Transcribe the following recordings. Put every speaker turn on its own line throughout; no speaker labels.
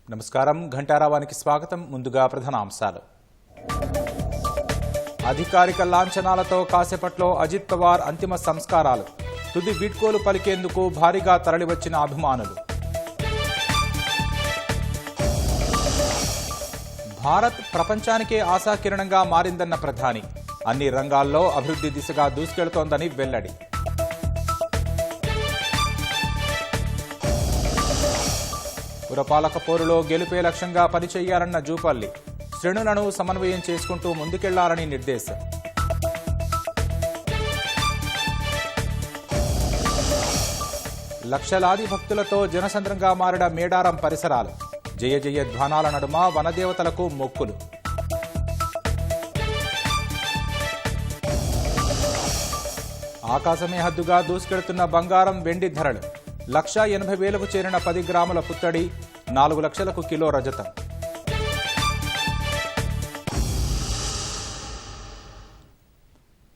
నమస్కారం ఘంటారావానికి స్వాగతం. ముందుగా ప్రధానాంశాలు. అధికారిక లాంఛనాలతో కాసేపట్లో అజిత్ పవార్ అంతిమ సంస్కారాలు. తుది వీడ్కోలు పలికేందుకు భారీగా తరలివచ్చిన అభిమానులు. భారత్ ప్రపంచానికే ఆశాకిరణంగా మారిందన్న ప్రధాని. అన్ని రంగాల్లో అభివృద్ధి దిశగా దూసుకెళ్తోందని వెల్లడి. పురపాలక పోరులో గెలుపే లక్ష్యంగా పనిచేయాలన్న జూపల్లి. శ్రేణులను సమన్వయం చేసుకుంటూ ముందుకెళ్లాలని నిర్దేశం. లక్షలాది భక్తులతో జనసంద్రంగా మారిన మేడారం పరిసరాలు. జయ జయ ధ్వానాల నడుమ వనదేవతలకు మొక్కులు. ఆకాశమే హద్దుగా దూసుకెడుతున్న బంగారం వెండి ధరలు. 1,80,000కు చేరిన 10 గ్రాముల పుత్తడి, 4 లక్షలకు కిలో రజతం.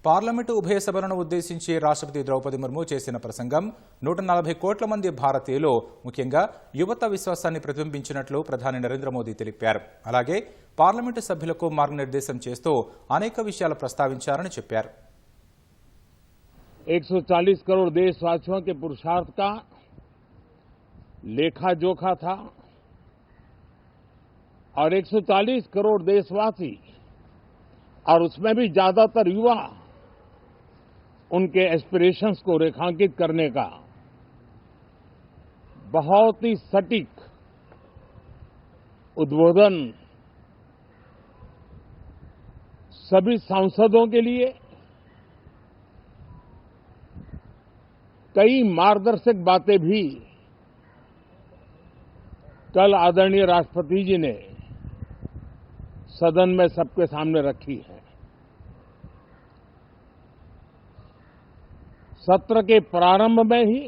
పార్లమెంటు ఉభయ సభలను ఉద్దేశించి రాష్ట్రపతి ద్రౌపది ముర్ము చేసిన ప్రసంగం 140 కోట్ల మంది భారతీయులు, ముఖ్యంగా యువత విశ్వాసాన్ని ప్రతిబింబించినట్లు ప్రధాని నరేంద్ర మోదీ తెలిపారు. అలాగే పార్లమెంటు సభ్యులకు మార్గనిర్దేశం చేస్తూ అనేక విషయాలు ప్రస్తావించారని చెప్పారు.
140 करोड़ देशवासियों के पुरुषार्थ का लेखा जोखा था और 140 करोड़ देशवासी और उसमें भी ज्यादातर युवा उनके एस्पिरेशंस को रेखांकित करने का बहुत ही सटीक उद्बोधन सभी सांसदों के लिए कई मार्गदर्शक बातें भी कल आदरणीय राष्ट्रपति जी ने सदन में सबके सामने रखी है. सत्र के प्रारंभ में ही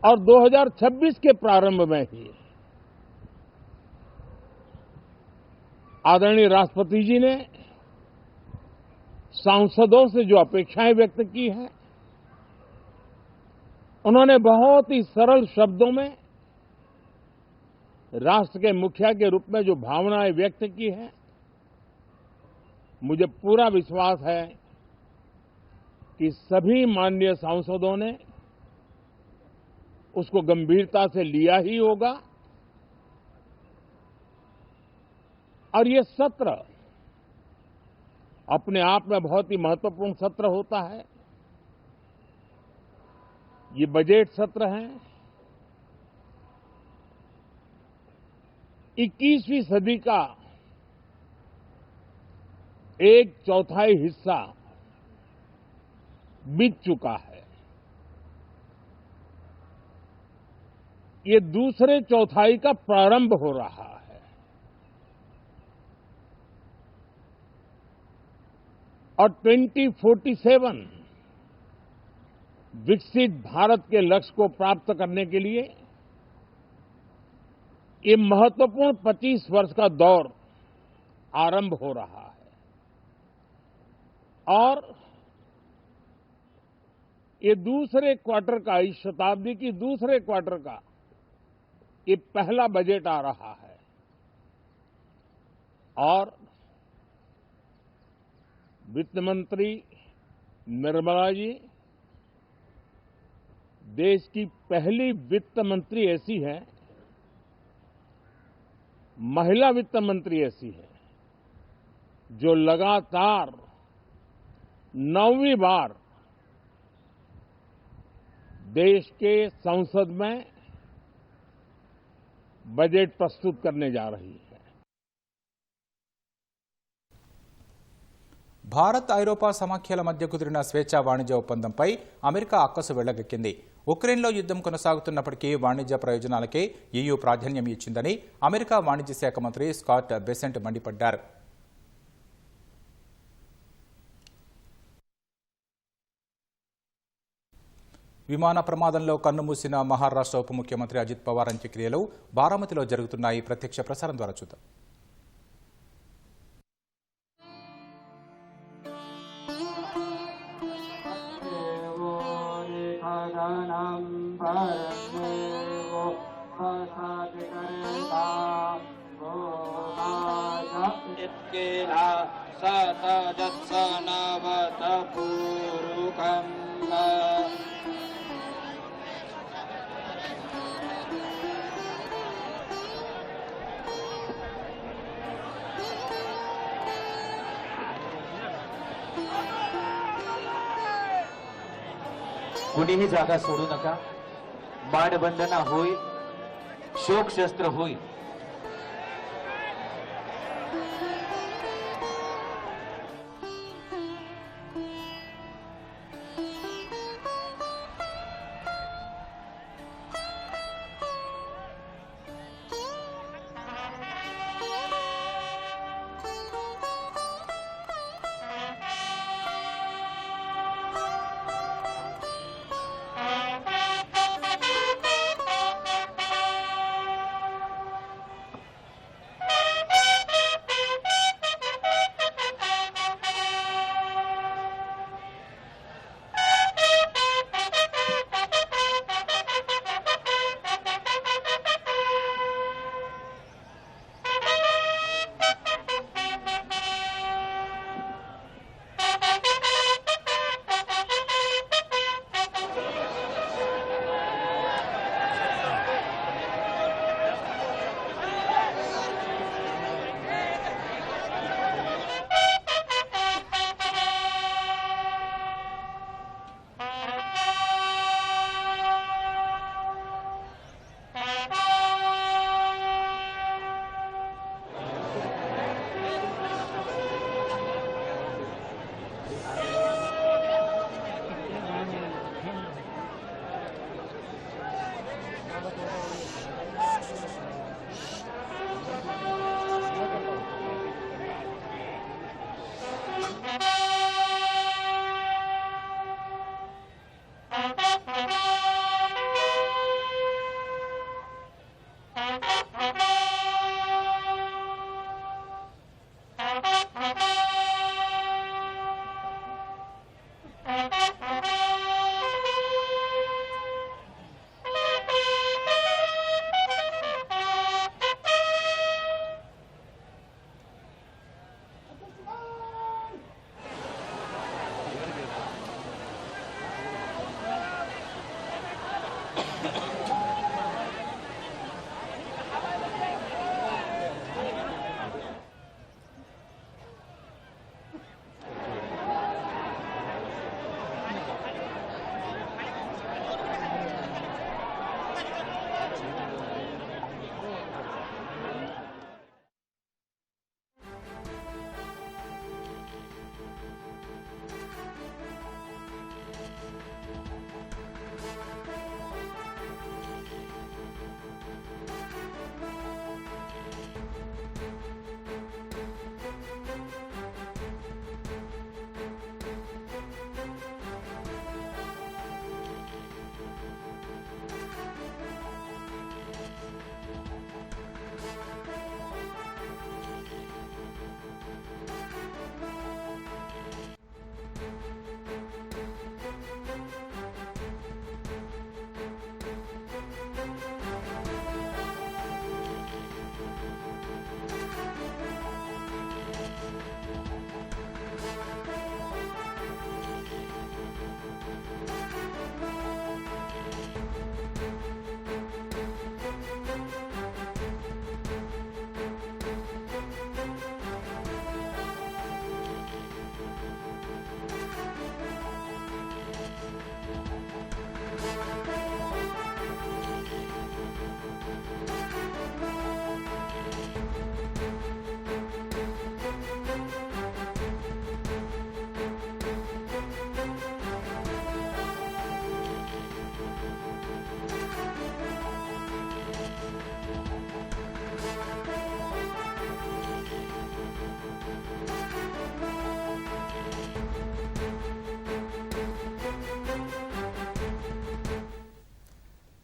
और 2026 के प्रारंभ में ही आदरणीय राष्ट्रपति जी ने सांसदों से जो अपेक्षाएं व्यक्त की हैं, उन्होंने बहुत ही सरल शब्दों में राष्ट्र के मुखिया के रूप में जो भावनाएं व्यक्त की हैं, मुझे पूरा विश्वास है कि सभी माननीय सांसदों ने उसको गंभीरता से लिया ही होगा और ये सत्र अपने आप में बहुत ही महत्वपूर्ण सत्र होता है. ये बजट सत्र है. 21वीं सदी का 1/4 हिस्सा बीत चुका है. ये दूसरे चौथाई का प्रारंभ हो रहा है और 2047 विकसित भारत के लक्ष्य को प्राप्त करने के लिए ये महत्वपूर्ण 25 वर्ष का दौर आरंभ हो रहा है और ये दूसरे क्वार्टर का, इस शताब्दी की दूसरे क्वार्टर का ये पहला बजट आ रहा है और वित्त मंत्री निर्मला जी देश की पहली वित्त मंत्री ऐसी है, महिला वित्त मंत्री ऐसी है जो लगातार 9वीं बार देश के संसद में बजट प्रस्तुत करने जा रही है.
భారత్ ఐరోపా సమాఖ్యల మధ్య కుదిరిన స్వేచ్ఛా వాణిజ్య ఒప్పందంపై అమెరికా అక్కసు వెళ్లగక్కింది. ఉక్రెయిన్లో యుద్ధం కొనసాగుతున్నప్పటికీ వాణిజ్య ప్రయోజనాలకే EU ప్రాధాన్యం ఇచ్చిందని అమెరికా వాణిజ్య శాఖ మంత్రి స్కాట్ బెసెంట్ మండిపడ్డారు. విమాన ప్రమాదంలో కన్నుమూసిన మహారాష్ట్ర ఉప ముఖ్యమంత్రి అజిత్ పవార్ అంత్యక్రియలు బారామతిలో జరుగుతున్నాయి. ప్రత్యక్ష ప్రసారం ద్వారా చూద్దాం.
कुणीही जागा सोडू नका. बाणबंधना होईल, शोकशस्त्र होईल.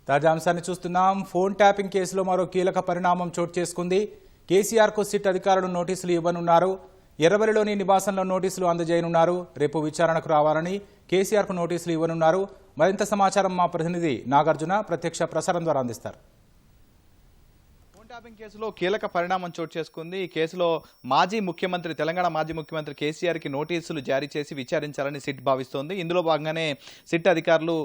తాజా అంశాన్ని చూస్తున్నాం. ఫోన్ ట్యాపింగ్ కేసులో మరో కీలక పరిణామం చోటు చేసుకుంది. కేసీఆర్కు సిట్ అధికారులు నోటీసులు ఇవ్వనున్నారు. ఎర్రబెల్లిలోని నివాసంలో నోటీసులు అందజేయనున్నారు. రేపు విచారణకు రావాలని కేసీఆర్కు నోటీసులు ఇవ్వనున్నారు. మరింత సమాచారం మా ప్రతినిధి నాగార్జున ప్రత్యక్ష ప్రసారం ద్వారా అందిస్తారు.
ట్యాపింగ్ కేసులో కీలక పరిణామం చోటు చేసుకుంది. ఈ కేసులో తెలంగాణ మాజీ ముఖ్యమంత్రి కేసీఆర్కి నోటీసులు జారీ చేసి విచారించాలని సిట్ భావిస్తోంది. ఇందులో భాగంగానే సిట్ అధికారులు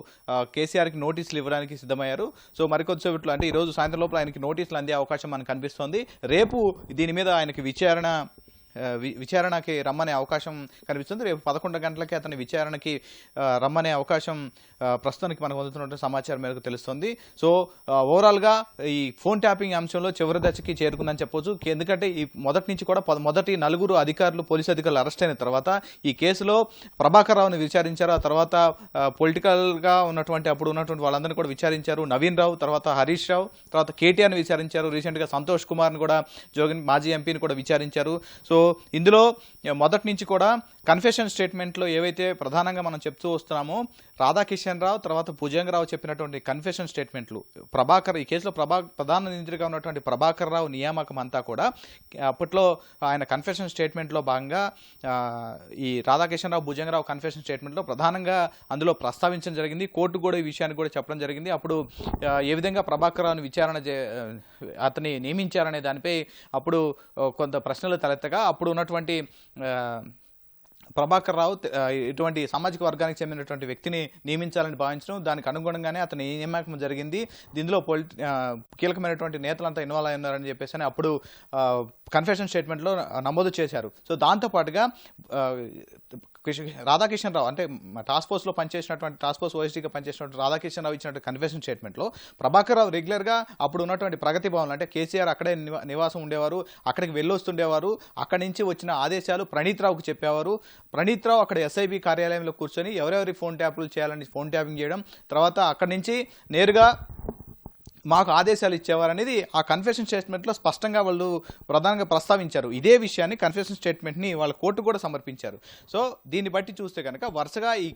కేసీఆర్కి నోటీసులు ఇవ్వడానికి సిద్ధమయ్యారు. సో మరికొద్దిసేపట్లో అంటే ఈరోజు సాయంత్రం లోపల ఆయనకి నోటీసులు అందే అవకాశం మనకు కనిపిస్తోంది. రేపు దీని మీద ఆయనకి విచారణకి రమ్మనే అవకాశం కనిపిస్తుంది. రేపు 11 గంటలకి అతని విచారణకి రమ్మనే అవకాశం ప్రస్తుతానికి మనకు అందుతున్న సమాచారం మేరకు తెలుస్తుంది. సో ఓవరాల్గా ఈ ఫోన్ ట్యాపింగ్ అంశంలో చివరి దశకి చేరుకుందని చెప్పొచ్చు. ఎందుకంటే ఈ మొదటి నుంచి కూడా మొదటి 4 అధికారులు పోలీసు అధికారులు అరెస్ట్ అయిన తర్వాత ఈ కేసులో ప్రభాకర్ రావుని విచారించారు. ఆ తర్వాత పొలిటికల్గా అప్పుడు ఉన్నటువంటి వాళ్ళందరినీ కూడా విచారించారు. నవీన్ రావు, తర్వాత హరీష్ రావు, తర్వాత కేటీఆర్ని విచారించారు. రీసెంట్గా సంతోష్ కుమార్ని కూడా మాజీ ఎంపీని కూడా విచారించారు. సో ఇందులో మొదటి నుంచి కూడా కన్ఫెషన్ స్టేట్మెంట్లో ఏవైతే ప్రధానంగా మనం చెప్తూ వస్తున్నామో రాధాకిషన్ రావు తర్వాత భుజంగరావు చెప్పినటువంటి కన్ఫెషన్ స్టేట్మెంట్లు ఈ కేసులో ప్రధాన నిందితుడిగా ఉన్నటువంటి ప్రభాకర్ రావు నియామకం అంతా కూడా అప్పట్లో ఆయన కన్ఫెషన్ స్టేట్మెంట్లో భాగంగా ఈ రాధాకిషన్ రావు భుజంగరావు కన్ఫెషన్ స్టేట్మెంట్లో ప్రధానంగా అందులో ప్రస్తావించడం జరిగింది. కోర్టు కూడా ఈ విషయాన్ని కూడా చెప్పడం జరిగింది. అప్పుడు ఏ విధంగా ప్రభాకర్ రావుని అతన్ని నియమించారనే దానిపై అప్పుడు కొంత ప్రశ్నలు తలెత్తగా అప్పుడు ఉన్నటువంటి ప్రభాకర్ రావు ఇటువంటి సామాజిక వర్గానికి చెందినటువంటి వ్యక్తిని నియమించాలని భావించడం, దానికి అనుగుణంగానే అతని నియామకం జరిగింది. దీనిలో కీలకమైనటువంటి నేతలంతా ఇన్వాల్వ్ అయి ఉన్నారని చెప్పేసి అప్పుడు కన్ఫెషన్ స్టేట్మెంట్లో నమోదు చేశారు. సో దాంతోపాటుగా రాధాకిషన్ రావు అంటే టాస్క్ ఫోర్స్ ఓఎస్డీగా పనిచేసినటువంటి రాధాకిషన్ రావు ఇచ్చినటువంటి కన్ఫెషన్ స్టేట్మెంట్లో ప్రభాకర్ రావు రెగ్యులర్గా అప్పుడు ఉన్నటువంటి ప్రగతి భవన్ అంటే కేసీఆర్ అక్కడే నివాసం ఉండేవారు, అక్కడికి వెళ్ళొస్తుండేవారు. అక్కడి నుంచి వచ్చిన ఆదేశాలు ప్రణీత్ రావుకు చెప్పేవారు. ప్రణీత్ రావు అక్కడ ఎస్ఐబి కార్యాలయంలో కూర్చొని ఎవరెవరి ఫోన్ ట్యాపులు చేయాలని ఫోన్ ట్యాపింగ్ చేయడం, తర్వాత అక్కడి నుంచి నేరుగా మాకు ఆదేశాలు ఇచ్చేవారనేది ఆ కన్ఫెషన్ స్టేట్మెంట్లో స్పష్టంగా వాళ్ళు ప్రధానంగా ప్రస్తావించారు. ఇదే విషయాన్ని కన్ఫెషన్ స్టేట్మెంట్ని వాళ్ళ కోర్టు కూడా సమర్పించారు. సో దీన్ని బట్టి చూస్తే కనుక వరుసగా ఈ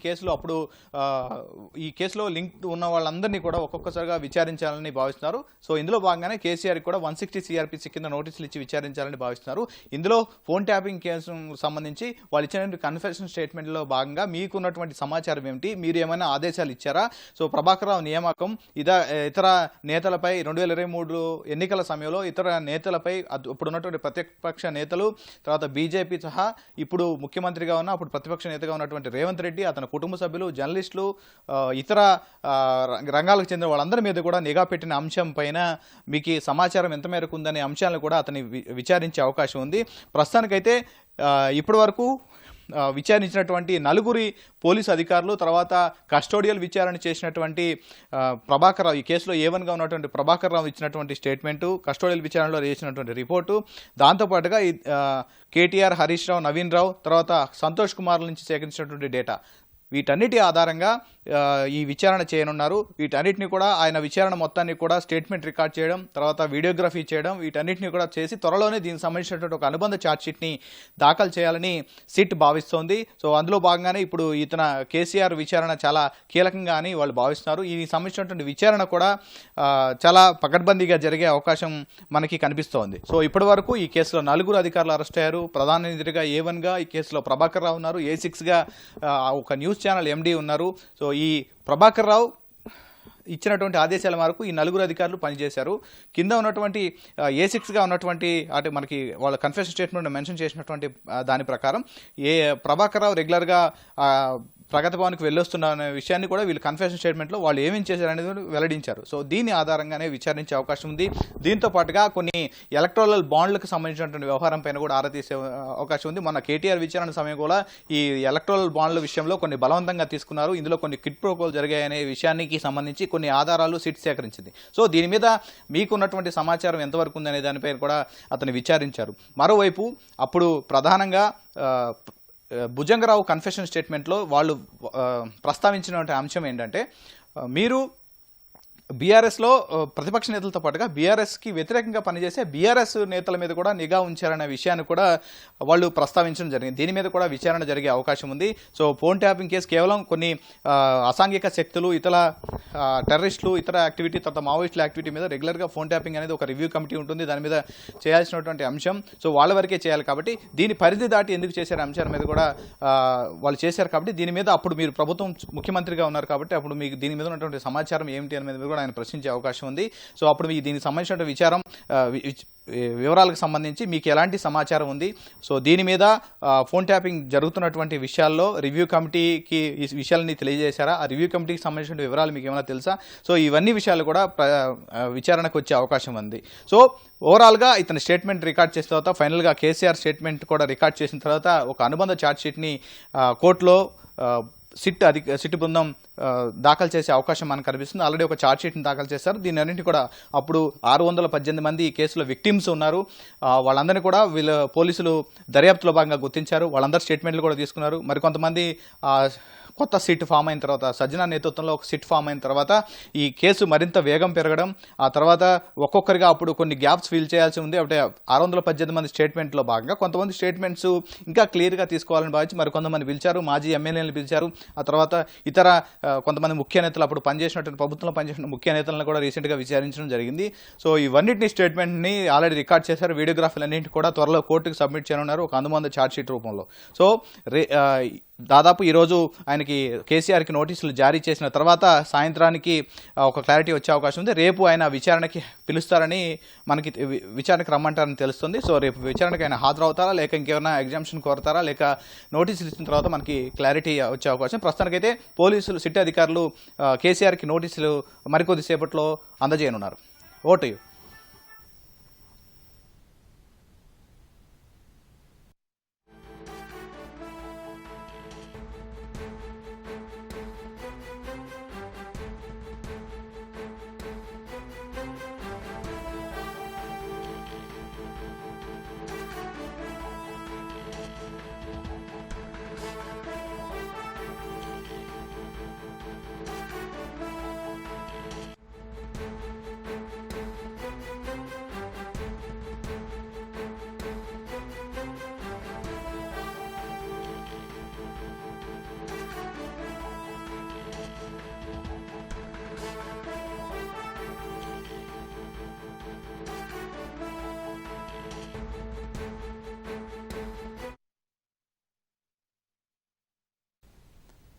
కేసులో లింక్ ఉన్న వాళ్ళందరినీ కూడా ఒక్కొక్కసారిగా విచారించాలని భావిస్తున్నారు. సో ఇందులో భాగంగానే కేసీఆర్కి కూడా 160 CRPC కింద నోటీసులు ఇచ్చి విచారించాలని భావిస్తున్నారు. ఇందులో ఫోన్ ట్యాపింగ్ కేసు సంబంధించి వాళ్ళు ఇచ్చిన కన్ఫెషన్ స్టేట్మెంట్లో భాగంగా మీకున్నటువంటి సమాచారం ఏమిటి, మీరు ఏమైనా ఆదేశాలు ఇచ్చారా, సో ప్రభాకర్ రావు నియామకం ఇతర నేతలపై 2023 ఎన్నికల సమయంలో ఇతర నేతలపై ఇప్పుడు ఉన్నటువంటి ప్రతిపక్ష నేతలు తర్వాత బీజేపీ సహా ఇప్పుడు ముఖ్యమంత్రిగా ఉన్న అప్పుడు ప్రతిపక్ష నేతగా ఉన్నటువంటి రేవంత్ రెడ్డి, అతని కుటుంబ సభ్యులు, జర్నలిస్టులు, ఇతర రంగాలకు చెందిన వాళ్ళందరి మీద కూడా నిఘా పెట్టిన అంశం పైన మీకు సమాచారం ఎంత మేరకు ఉందనే అంశాలను కూడా అతన్ని విచారించే అవకాశం ఉంది. ప్రస్తుతానికైతే ఇప్పటి వరకు విచారించినటువంటి 4 పోలీసు అధికారులు తర్వాత కస్టోడియల్ విచారణ చేసినటువంటి ప్రభాకర్ రావు, ఈ కేసులో A1గా ఉన్నటువంటి ప్రభాకర్ రావు ఇచ్చినటువంటి స్టేట్మెంటు, కస్టోడియల్ విచారణలో చేసినటువంటి రిపోర్టు, దాంతోపాటుగా కేటీఆర్, హరీష్ రావు, నవీన్ రావు తర్వాత సంతోష్ కుమార్ నుంచి సేకరించినటువంటి డేటా, వీటన్నిటి ఆధారంగా ఈ విచారణ చేయనున్నారు. వీటన్నిటిని కూడా ఆయన విచారణ మొత్తాన్ని కూడా స్టేట్మెంట్ రికార్డ్ చేయడం, తర్వాత వీడియోగ్రఫీ చేయడం, వీటన్నిటిని కూడా చేసి త్వరలోనే దీనికి సంబంధించినటువంటి ఒక అనుబంధ ఛార్జ్షీట్ని దాఖలు చేయాలని సిట్ భావిస్తోంది. సో అందులో భాగంగానే ఇప్పుడు కేసీఆర్ విచారణ చాలా కీలకంగా అని వాళ్ళు భావిస్తున్నారు. ఈ సంబంధించినటువంటి విచారణ కూడా చాలా పకడ్బందీగా జరిగే అవకాశం మనకి కనిపిస్తోంది. సో ఇప్పటి వరకు ఈ కేసులో 4 అధికారులు అరెస్ట్ అయ్యారు. ప్రధాన నిందితుడిగా A1గా ఈ కేసులో ప్రభాకర్ రావు ఉన్నారు. A6గా ఒక న్యూస్ ఛానల్ MD ఉన్నారు. సో ఈ ప్రభాకర్ రావు ఇచ్చినటువంటి ఆదేశాల మేరకు ఈ 4 అధికారులు పనిచేశారు. కింద ఉన్నటువంటి A6గా ఉన్నటువంటి అంటే మనకి వాళ్ళ కన్ఫెషన్ స్టేట్మెంట్ మెన్షన్ చేసినటువంటి దాని ప్రకారం ప్రభాకర్ రావు రెగ్యులర్గా ప్రగతి భవన్కి వెళ్ళొస్తున్న అనే విషయాన్ని కూడా వీళ్ళు కన్ఫెషన్ స్టేట్మెంట్లో వాళ్ళు ఏమేం చేశారనేది వెల్లడించారు. సో దీని ఆధారంగానే విచారించే అవకాశం ఉంది. దీంతో పాటుగా కొన్ని ఎలక్టోరల్ బాండ్లకు సంబంధించినటువంటి వ్యవహారం పైన కూడా ఆరా తీసే అవకాశం ఉంది. మన కేటీఆర్ విచారణ సమయం కూడా ఈ ఎలక్టోరల్ బాండ్ల విషయంలో కొన్ని బలవంతంగా తీసుకున్నారు, ఇందులో కొన్ని కిట్ ప్రోకోలు జరిగాయనే విషయానికి సంబంధించి కొన్ని ఆధారాలు సిట్ సేకరించింది. సో దీని మీద మీకున్నటువంటి సమాచారం ఎంతవరకు ఉందనే దానిపైన కూడా అతను విచారించారు. మరోవైపు అప్పుడు ప్రధానంగా భుజంగరావు కన్ఫెషన్ స్టేట్మెంట్లో వాళ్ళు ప్రస్తావించినటువంటి అంశం ఏంటంటే మీరు బీఆర్ఎస్లో ప్రతిపక్ష నేతలతో పాటుగా బీఆర్ఎస్కి వ్యతిరేకంగా పనిచేసే బీఆర్ఎస్ నేతల మీద కూడా నిఘా ఉంచారనే విషయాన్ని కూడా వాళ్ళు ప్రస్తావించడం జరిగింది. దీని మీద కూడా విచారణ జరిగే అవకాశం ఉంది. సో ఫోన్ ట్యాపింగ్ కేసు కేవలం కొన్ని అసాంఘిక శక్తులు, ఇతర టెర్రరిస్టులు, ఇతర యాక్టివిటీ తర్వాత మావోయిస్టుల యాక్టివిటీ మీద రెగ్యులర్గా ఫోన్ ట్యాపింగ్ అనేది ఒక రివ్యూ కమిటీ ఉంటుంది, దాని మీద చేయాల్సినటువంటి అంశం. సో వాళ్ళ వరకే చేయాలి కాబట్టి దీని పరిధి దాటి ఎందుకు చేశారు అంశాల మీద కూడా వాళ్ళు చేశారు. కాబట్టి దీని మీద అప్పుడు మీరు ప్రభుత్వం ముఖ్యమంత్రిగా ఉన్నారు కాబట్టి అప్పుడు మీకు దీని మీద ఉన్నటువంటి సమాచారం ఏమిటి అనే మీద కూడా ఆయన ప్రశ్నించే అవకాశం ఉంది. సో అప్పుడు దీనికి సంబంధించిన వివరాలకు సంబంధించి మీకు ఎలాంటి సమాచారం ఉంది, సో దీని మీద ఫోన్ ట్యాపింగ్ జరుగుతున్నటువంటి విషయాల్లో రివ్యూ కమిటీకి ఈ విషయాలని తెలియజేశారా, ఆ రివ్యూ కమిటీకి సంబంధించిన వివరాలు మీకు ఏమైనా తెలుసా, సో ఇవన్నీ విషయాలు కూడా విచారణకు వచ్చే అవకాశం ఉంది. సో ఓవరాల్గా ఇతని స్టేట్మెంట్ రికార్డ్ చేసిన తర్వాత ఫైనల్గా కేసీఆర్ స్టేట్మెంట్ కూడా రికార్డ్ చేసిన తర్వాత ఒక అనుబంధ ఛార్జ్షీట్ని కోర్టులో సిట్ బృందం దాఖలు చేసే అవకాశం మనకు కనిపిస్తుంది. ఆల్రెడీ ఒక ఛార్జ్షీట్ని దాఖలు చేశారు. దీని అన్నింటి కూడా అప్పుడు 618 మంది ఈ కేసులో విక్టిమ్స్ ఉన్నారు. వాళ్ళందరినీ కూడా పోలీసులు దర్యాప్తులో భాగంగా గుర్తించారు. వాళ్ళందరూ స్టేట్మెంట్లు కూడా తీసుకున్నారు. మరికొంతమంది కొత్త సిట్ ఫామ్ అయిన తర్వాత, సజ్జన నేతృత్వంలో ఒక సిట్ ఫామ్ అయిన తర్వాత ఈ కేసు మరింత వేగం పెరగడం, ఆ తర్వాత ఒక్కొక్కరిగా అప్పుడు కొన్ని గ్యాప్స్ ఫిల్ చేయాల్సి ఉంది. అంటే 618 మంది స్టేట్మెంట్లో భాగంగా కొంతమంది స్టేట్మెంట్స్ ఇంకా క్లియర్గా తీసుకోవాలని భావించి మరికొంతమంది పిలిచారు, మాజీ ఎమ్మెల్యేలను పిలిచారు. ఆ తర్వాత ఇతర కొంతమంది ముఖ్య నేతలు, అప్పుడు పనిచేసినటువంటి ప్రభుత్వంలో పనిచేసిన ముఖ్య నేతలను కూడా రీసెంట్గా విచారించడం జరిగింది. సో ఇవన్నింటినీ స్టేట్మెంట్ని ఆల్రెడీ రికార్డ్ చేశారు. వీడియోగ్రాఫీలన్నింటి కూడా త్వరలో కోర్టుకు సబ్మిట్ చేయనున్నారు ఒక అనుబంధ ఛార్జ్షీట్ రూపంలో. సో దాదాపు ఈరోజు ఆయనకి కేసీఆర్కి నోటీసులు జారీ చేసిన తర్వాత సాయంత్రానికి ఒక క్లారిటీ వచ్చే అవకాశం ఉంది. రేపు ఆయన విచారణకి పిలుస్తారని, మనకి విచారణకు రమ్మంటారని తెలుస్తుంది. సో రేపు విచారణకి ఆయన హాజరవుతారా, లేక ఇంకేమైనా ఎగ్జామ్షన్ కోరతారా, లేక నోటీసులు ఇచ్చిన తర్వాత మనకి క్లారిటీ వచ్చే అవకాశం. ప్రస్తుతానికైతే పోలీసులు, సిట్ అధికారులు కేసీఆర్కి నోటీసులు మరికొద్దిసేపట్లో అందజేయనున్నారు. Vote you.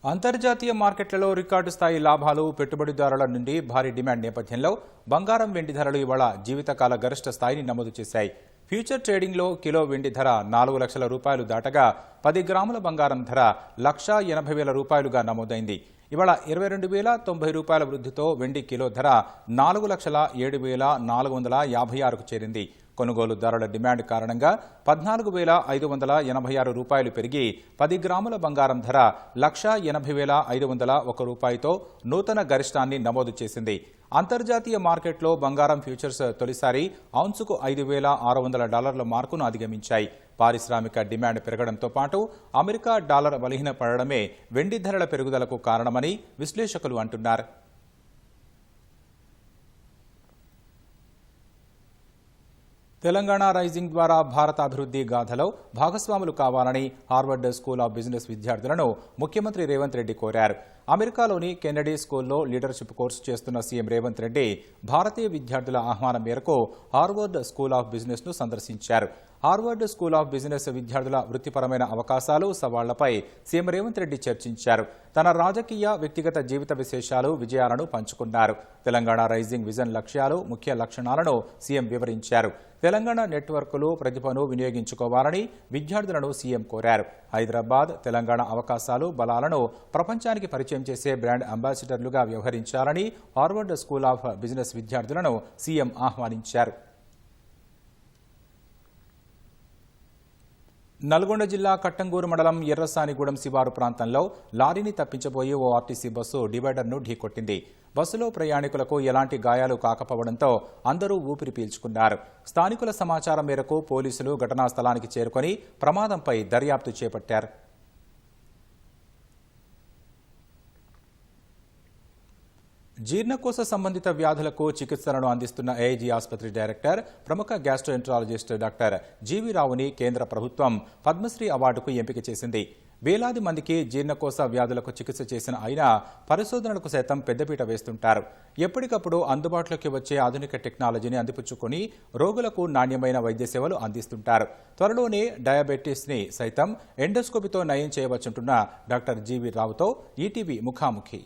అంతర్జాతీయ మార్కెట్లలో రికార్డు స్థాయి లాభాలు, పెట్టుబడిదారుల నుండి భారీ డిమాండ్ నేపథ్యంలో బంగారం, వెండి ధరలు ఇవాళ జీవితకాల గరిష్ట స్థాయిని నమోదు చేశాయి. ఫ్యూచర్ ట్రేడింగ్లో కిలో వెండి ధర 4 లక్షల రూపాయలు దాటగా 10 గ్రాముల బంగారం ధర 1,80,000 రూపాయలుగా నమోదైంది. ఇవాళ 22,090 రూపాయల వృద్ధితో వెండి కిలో ధర 4,07,456కు చేరింది. కొనుగోలుదారుల డిమాండ్ కారణంగా 14,586 రూపాయలు పెరిగి 10 గ్రాముల బంగారం ధర 1,80,501 రూపాయలతో నూతన గరిష్టాన్ని నమోదు చేసింది. అంతర్జాతీయ మార్కెట్లో బంగారం ఫ్యూచర్స్ తొలిసారి ఔన్సుకు $5,600 మార్కును అధిగమించాయి. పారిశ్రామిక డిమాండ్ పెరగడంతో పాటు అమెరికా డాలర్ బలహీనపడడమే వెండి ధరల పెరుగుదలకు కారణమని విశ్లేషకులు అంటున్నారు. తెలంగాణ రైజింగ్ ద్వారా భారత అభివృద్ధి గాథలో భాగస్వాములు కావాలని హార్వర్డ్ స్కూల్ ఆఫ్ బిజినెస్ విద్యార్థులను ముఖ్యమంత్రి రేవంత్ రెడ్డి కోరారు. అమెరికాలోని కెనడీ స్కూల్లో లీడర్షిప్ కోర్సు చేస్తున్న సీఎం రేవంత్ రెడ్డి భారతీయ విద్యార్థుల ఆహ్వానం మేరకు హార్వర్డ్ స్కూల్ ఆఫ్ బిజినెస్ ను సందర్శించారు. హార్వర్డ్ స్కూల్ ఆఫ్ బిజినెస్ విద్యార్థుల వృత్తిపరమైన అవకాశాలు, సవాళ్లపై సీఎం రేవంత్ రెడ్డి చర్చించారు. తన రాజకీయ, వ్యక్తిగత జీవిత విశేషాలు, విజయాలను పంచుకున్నారు. తెలంగాణ రైజింగ్ విజన్ లక్ష్యాలు, ముఖ్య లక్షణాలను సీఎం వివరించారు. తెలంగాణ నెట్వర్క్లు ప్రతిభను వినియోగించుకోవాలని విద్యార్థులను సీఎం కోరారు. హైదరాబాద్, తెలంగాణ అవకాశాలు, బలాలను ప్రపంచానికి పరిచయం చేసే బ్రాండ్ అంబాసిడర్లుగా వ్యవహరించాలని హార్వర్డ్ స్కూల్ ఆఫ్ బిజినెస్ విద్యార్థులను సీఎం ఆహ్వానించారు. నల్గొండ జిల్లా కట్టంగూరు మండలం ఎర్రసానిగూడెం శివారు ప్రాంతంలో లారీని తప్పించబోయి ఓ ఆర్టీసీ బస్సు డివైడర్ను ఢీకొట్టింది. బస్సులో ప్రయాణికులకు ఎలాంటి గాయాలు కాకపోవడంతో అందరూ ఊపిరి పీల్చుకున్నారు. స్థానికుల సమాచారం మేరకు పోలీసులు ఘటనా స్థలానికి చేరుకొని ప్రమాదంపై దర్యాప్తు చేపట్టారు. జీర్ణకోశ సంబంధిత వ్యాధులకు చికిత్సలను అందిస్తున్న ఏఐజీ ఆసుపత్రి డైరెక్టర్, ప్రముఖ గ్యాస్ట్రోఎంట్రాలజిస్ట్ డాక్టర్ జీవీ రావుని కేంద్ర ప్రభుత్వం పద్మశ్రీ అవార్డుకు ఎంపిక చేసింది. వేలాది మందికి జీర్ణకోశ వ్యాధులకు చికిత్స చేసిన ఆయన పరిశోధనలకు సైతం పెద్దపీట వేస్తుంటారు. ఎప్పటికప్పుడు అందుబాటులోకి వచ్చే ఆధునిక టెక్నాలజీని అందిపుచ్చుకుని రోగులకు నాణ్యమైన వైద్య సేవలు అందిస్తుంటారు. త్వరలోనే డయాబెటీస్ ని సైతం ఎండోస్కోపీతో నయం చేయవచ్చుంటున్న డాక్టర్ జీవీ రావుతో ఈటీవీ ముఖాముఖి.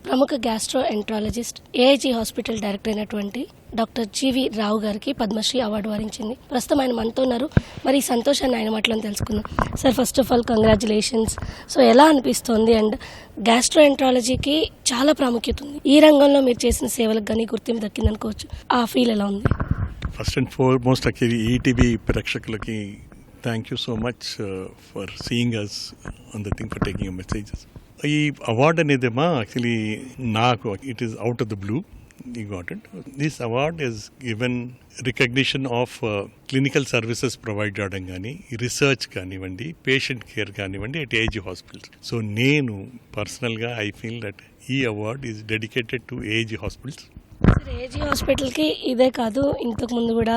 ప్రముఖ gastro enterologist AIG hospital director అయినటువంటి డాక్టర్ జీవి రావు గారికి పద్మశ్రీ అవార్డు వరించింది. ప్రస్తుతం ఆయన మనతో ఉన్నారు. మరి ఈ సంతోషాన్ని ఆయన మాటలను తెలుసుకుందాం. Sir, first of all congratulations. So ఎలా అనిపిస్తోంది? అండ్ గ్యాస్ట్రో ఎంట్రాలజీకి చాలా ప్రాముఖ్యత ఉంది. ఈ రంగంలో మీరు చేసిన సేవలకు కానీ గుర్తింపు దక్కిందనుకోవచ్చు. ఆ ఫీల్ ఎలా ఉంది?
First and foremost actually ETV ప్రేక్షకులకి thank you so much for seeing us on the thing for taking your messages. ఈ అవార్డ్ అనేదేమా యాక్చువల్లీ నాకు it is out of the blue. You got it. This award is given recognition of clinical services provide చేయడం కానీ, research కానివ్వండి, patient care కానివ్వండి at AIG hospitals. So నేను పర్సనల్గా I feel that ఈ award is dedicated to AIG hospitals.
Sir, AIG హాస్పిటల్కి ఇదే కాదు, ఇంతకు ముందు కూడా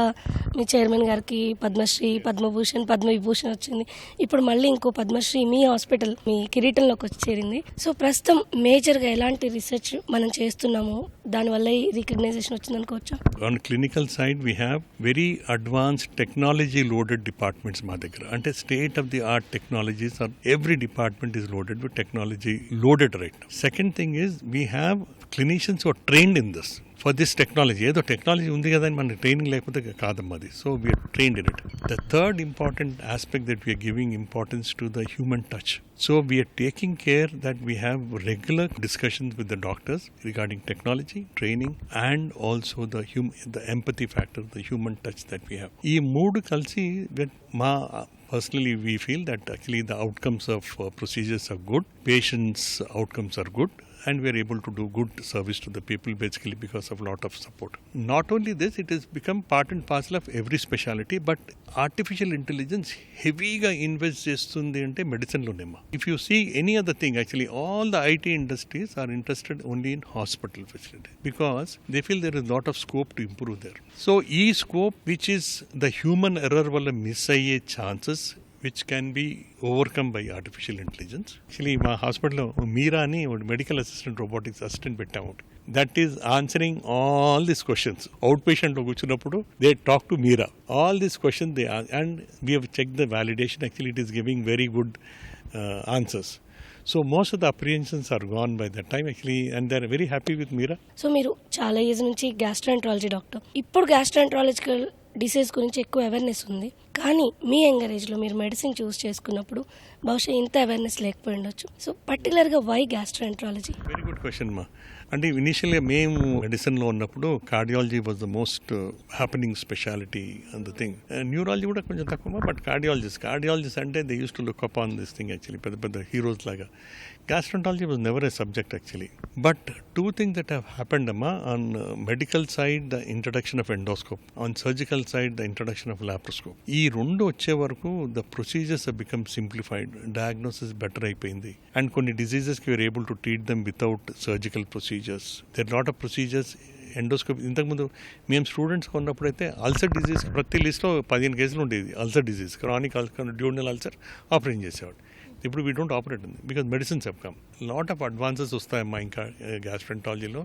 మీ చైర్మన్ గారికి పద్మశ్రీ, పద్మభూషణ్, పద్మవిభూషణ్ వచ్చింది. ఇప్పుడు మళ్ళీ ఇంకో పద్మశ్రీ మీ హాస్పిటల్ మీ కిరీటంలోకి వచ్చి చేరింది. సో ప్రస్తుతం మేజర్గా ఎలాంటి రీసెర్చ్ మనం చేస్తున్నాము, దానివల్ల ఈ రికగ్నైజేషన్ వచ్చింది అనుకోవచ్చా?
On clinical side we have very advanced technology loaded departments మా దగ్గర. అంటే state of the art technologies are every department is loaded with technology loaded right. Second thing is we have clinicians who are trained in this for this technology. ఏదో technology ఉంది కదా అని మనకి training లేకపోతే కాదమ్మా అది. So we are trained in it. The third important aspect that we are giving importance to the human touch. So we are taking care that we have regular discussions with the doctors regarding technology, training and also the empathy factor, the human touch that we have. Ee moodu kalsi personally we feel that actually the outcomes of procedures are good, patients' outcomes are good, and we are able to do good service to the people basically because of lot of support. Not only this, it has become part and parcel of every specialty, but artificial intelligence heavyగా invest చేస్తుంది అంటే మెడిసిన్లోనేమా. If you see any other thing, actually all the IT industries are interested only in hospital facility because they feel there is lot of scope to improve there. So ఈ scope which is the human error వల్ల miss అయ్యే chances which can be overcome by artificial intelligence. Actually, మా హాస్పిటల్లో మీరా అని medical assistant robotics assistant పెట్టాము. That is answering all these questions. Out పేషెంట్లో కూర్చున్నప్పుడు they talk to Meera. All these question they and we have check the validation. Actually it is giving very good answers. So most of the apprehensions are gone by that time actually, and they are very happy with Meera.
So మీరు చాలా years నుంచి gastroenterology doctor. ఇప్పుడు గ్యాస్ట్రోఎంట్రాలజికల్ disease గురించి ఎక్కువ awareness ఉంది. కానీ మీ younger ఏజ్లో మీరు మెడిసిన్ చూస్ చేసుకున్నప్పుడు బహుశా ఇంత అవేర్నెస్ లేకపోయి ఉండొచ్చు. సో పర్టికులర్గా why gastroenterology?
Very good question మా. అంటే ఇనీషియల్గా మేము మెడిసిన్లో ఉన్నప్పుడు cardiology was the most happening speciality and the thing. Neurology కూడా కొంచెం తక్కువ, బట్ కార్డియాలజిస్ట్ అంటే they use to look up on this thing actually, పెద్ద పెద్ద హీరోస్ లాగా. Gastroenterology was never a subject actually. But two things that have happened, Amma, on medical side, the introduction of endoscope. On surgical side, the introduction of laparoscope. ఈ రెండు వచ్చే వరకు the procedures have become simplified. Diagnosis better అయిపోయింది. And కొన్ని diseases we were able to treat them without surgical procedures. There are a lot of procedures. Endoscopy ఇంతకుముందు మేము students ఉన్నప్పుడు అయితే అల్సర్ డిజీజ్ ప్రతి లిస్ట్లో 15 కేసులు ఉండేది. Ulcer disease, chronic duodenal ulcer operate చేసేవాడు. ఇప్పుడు వీ డోంట్ ఆపరేట్ ఉంది because medicines have come. Lot of advances వస్తాయమ్మా ఇంకా గ్యాస్ట్రోఎంట్రాలజీలో.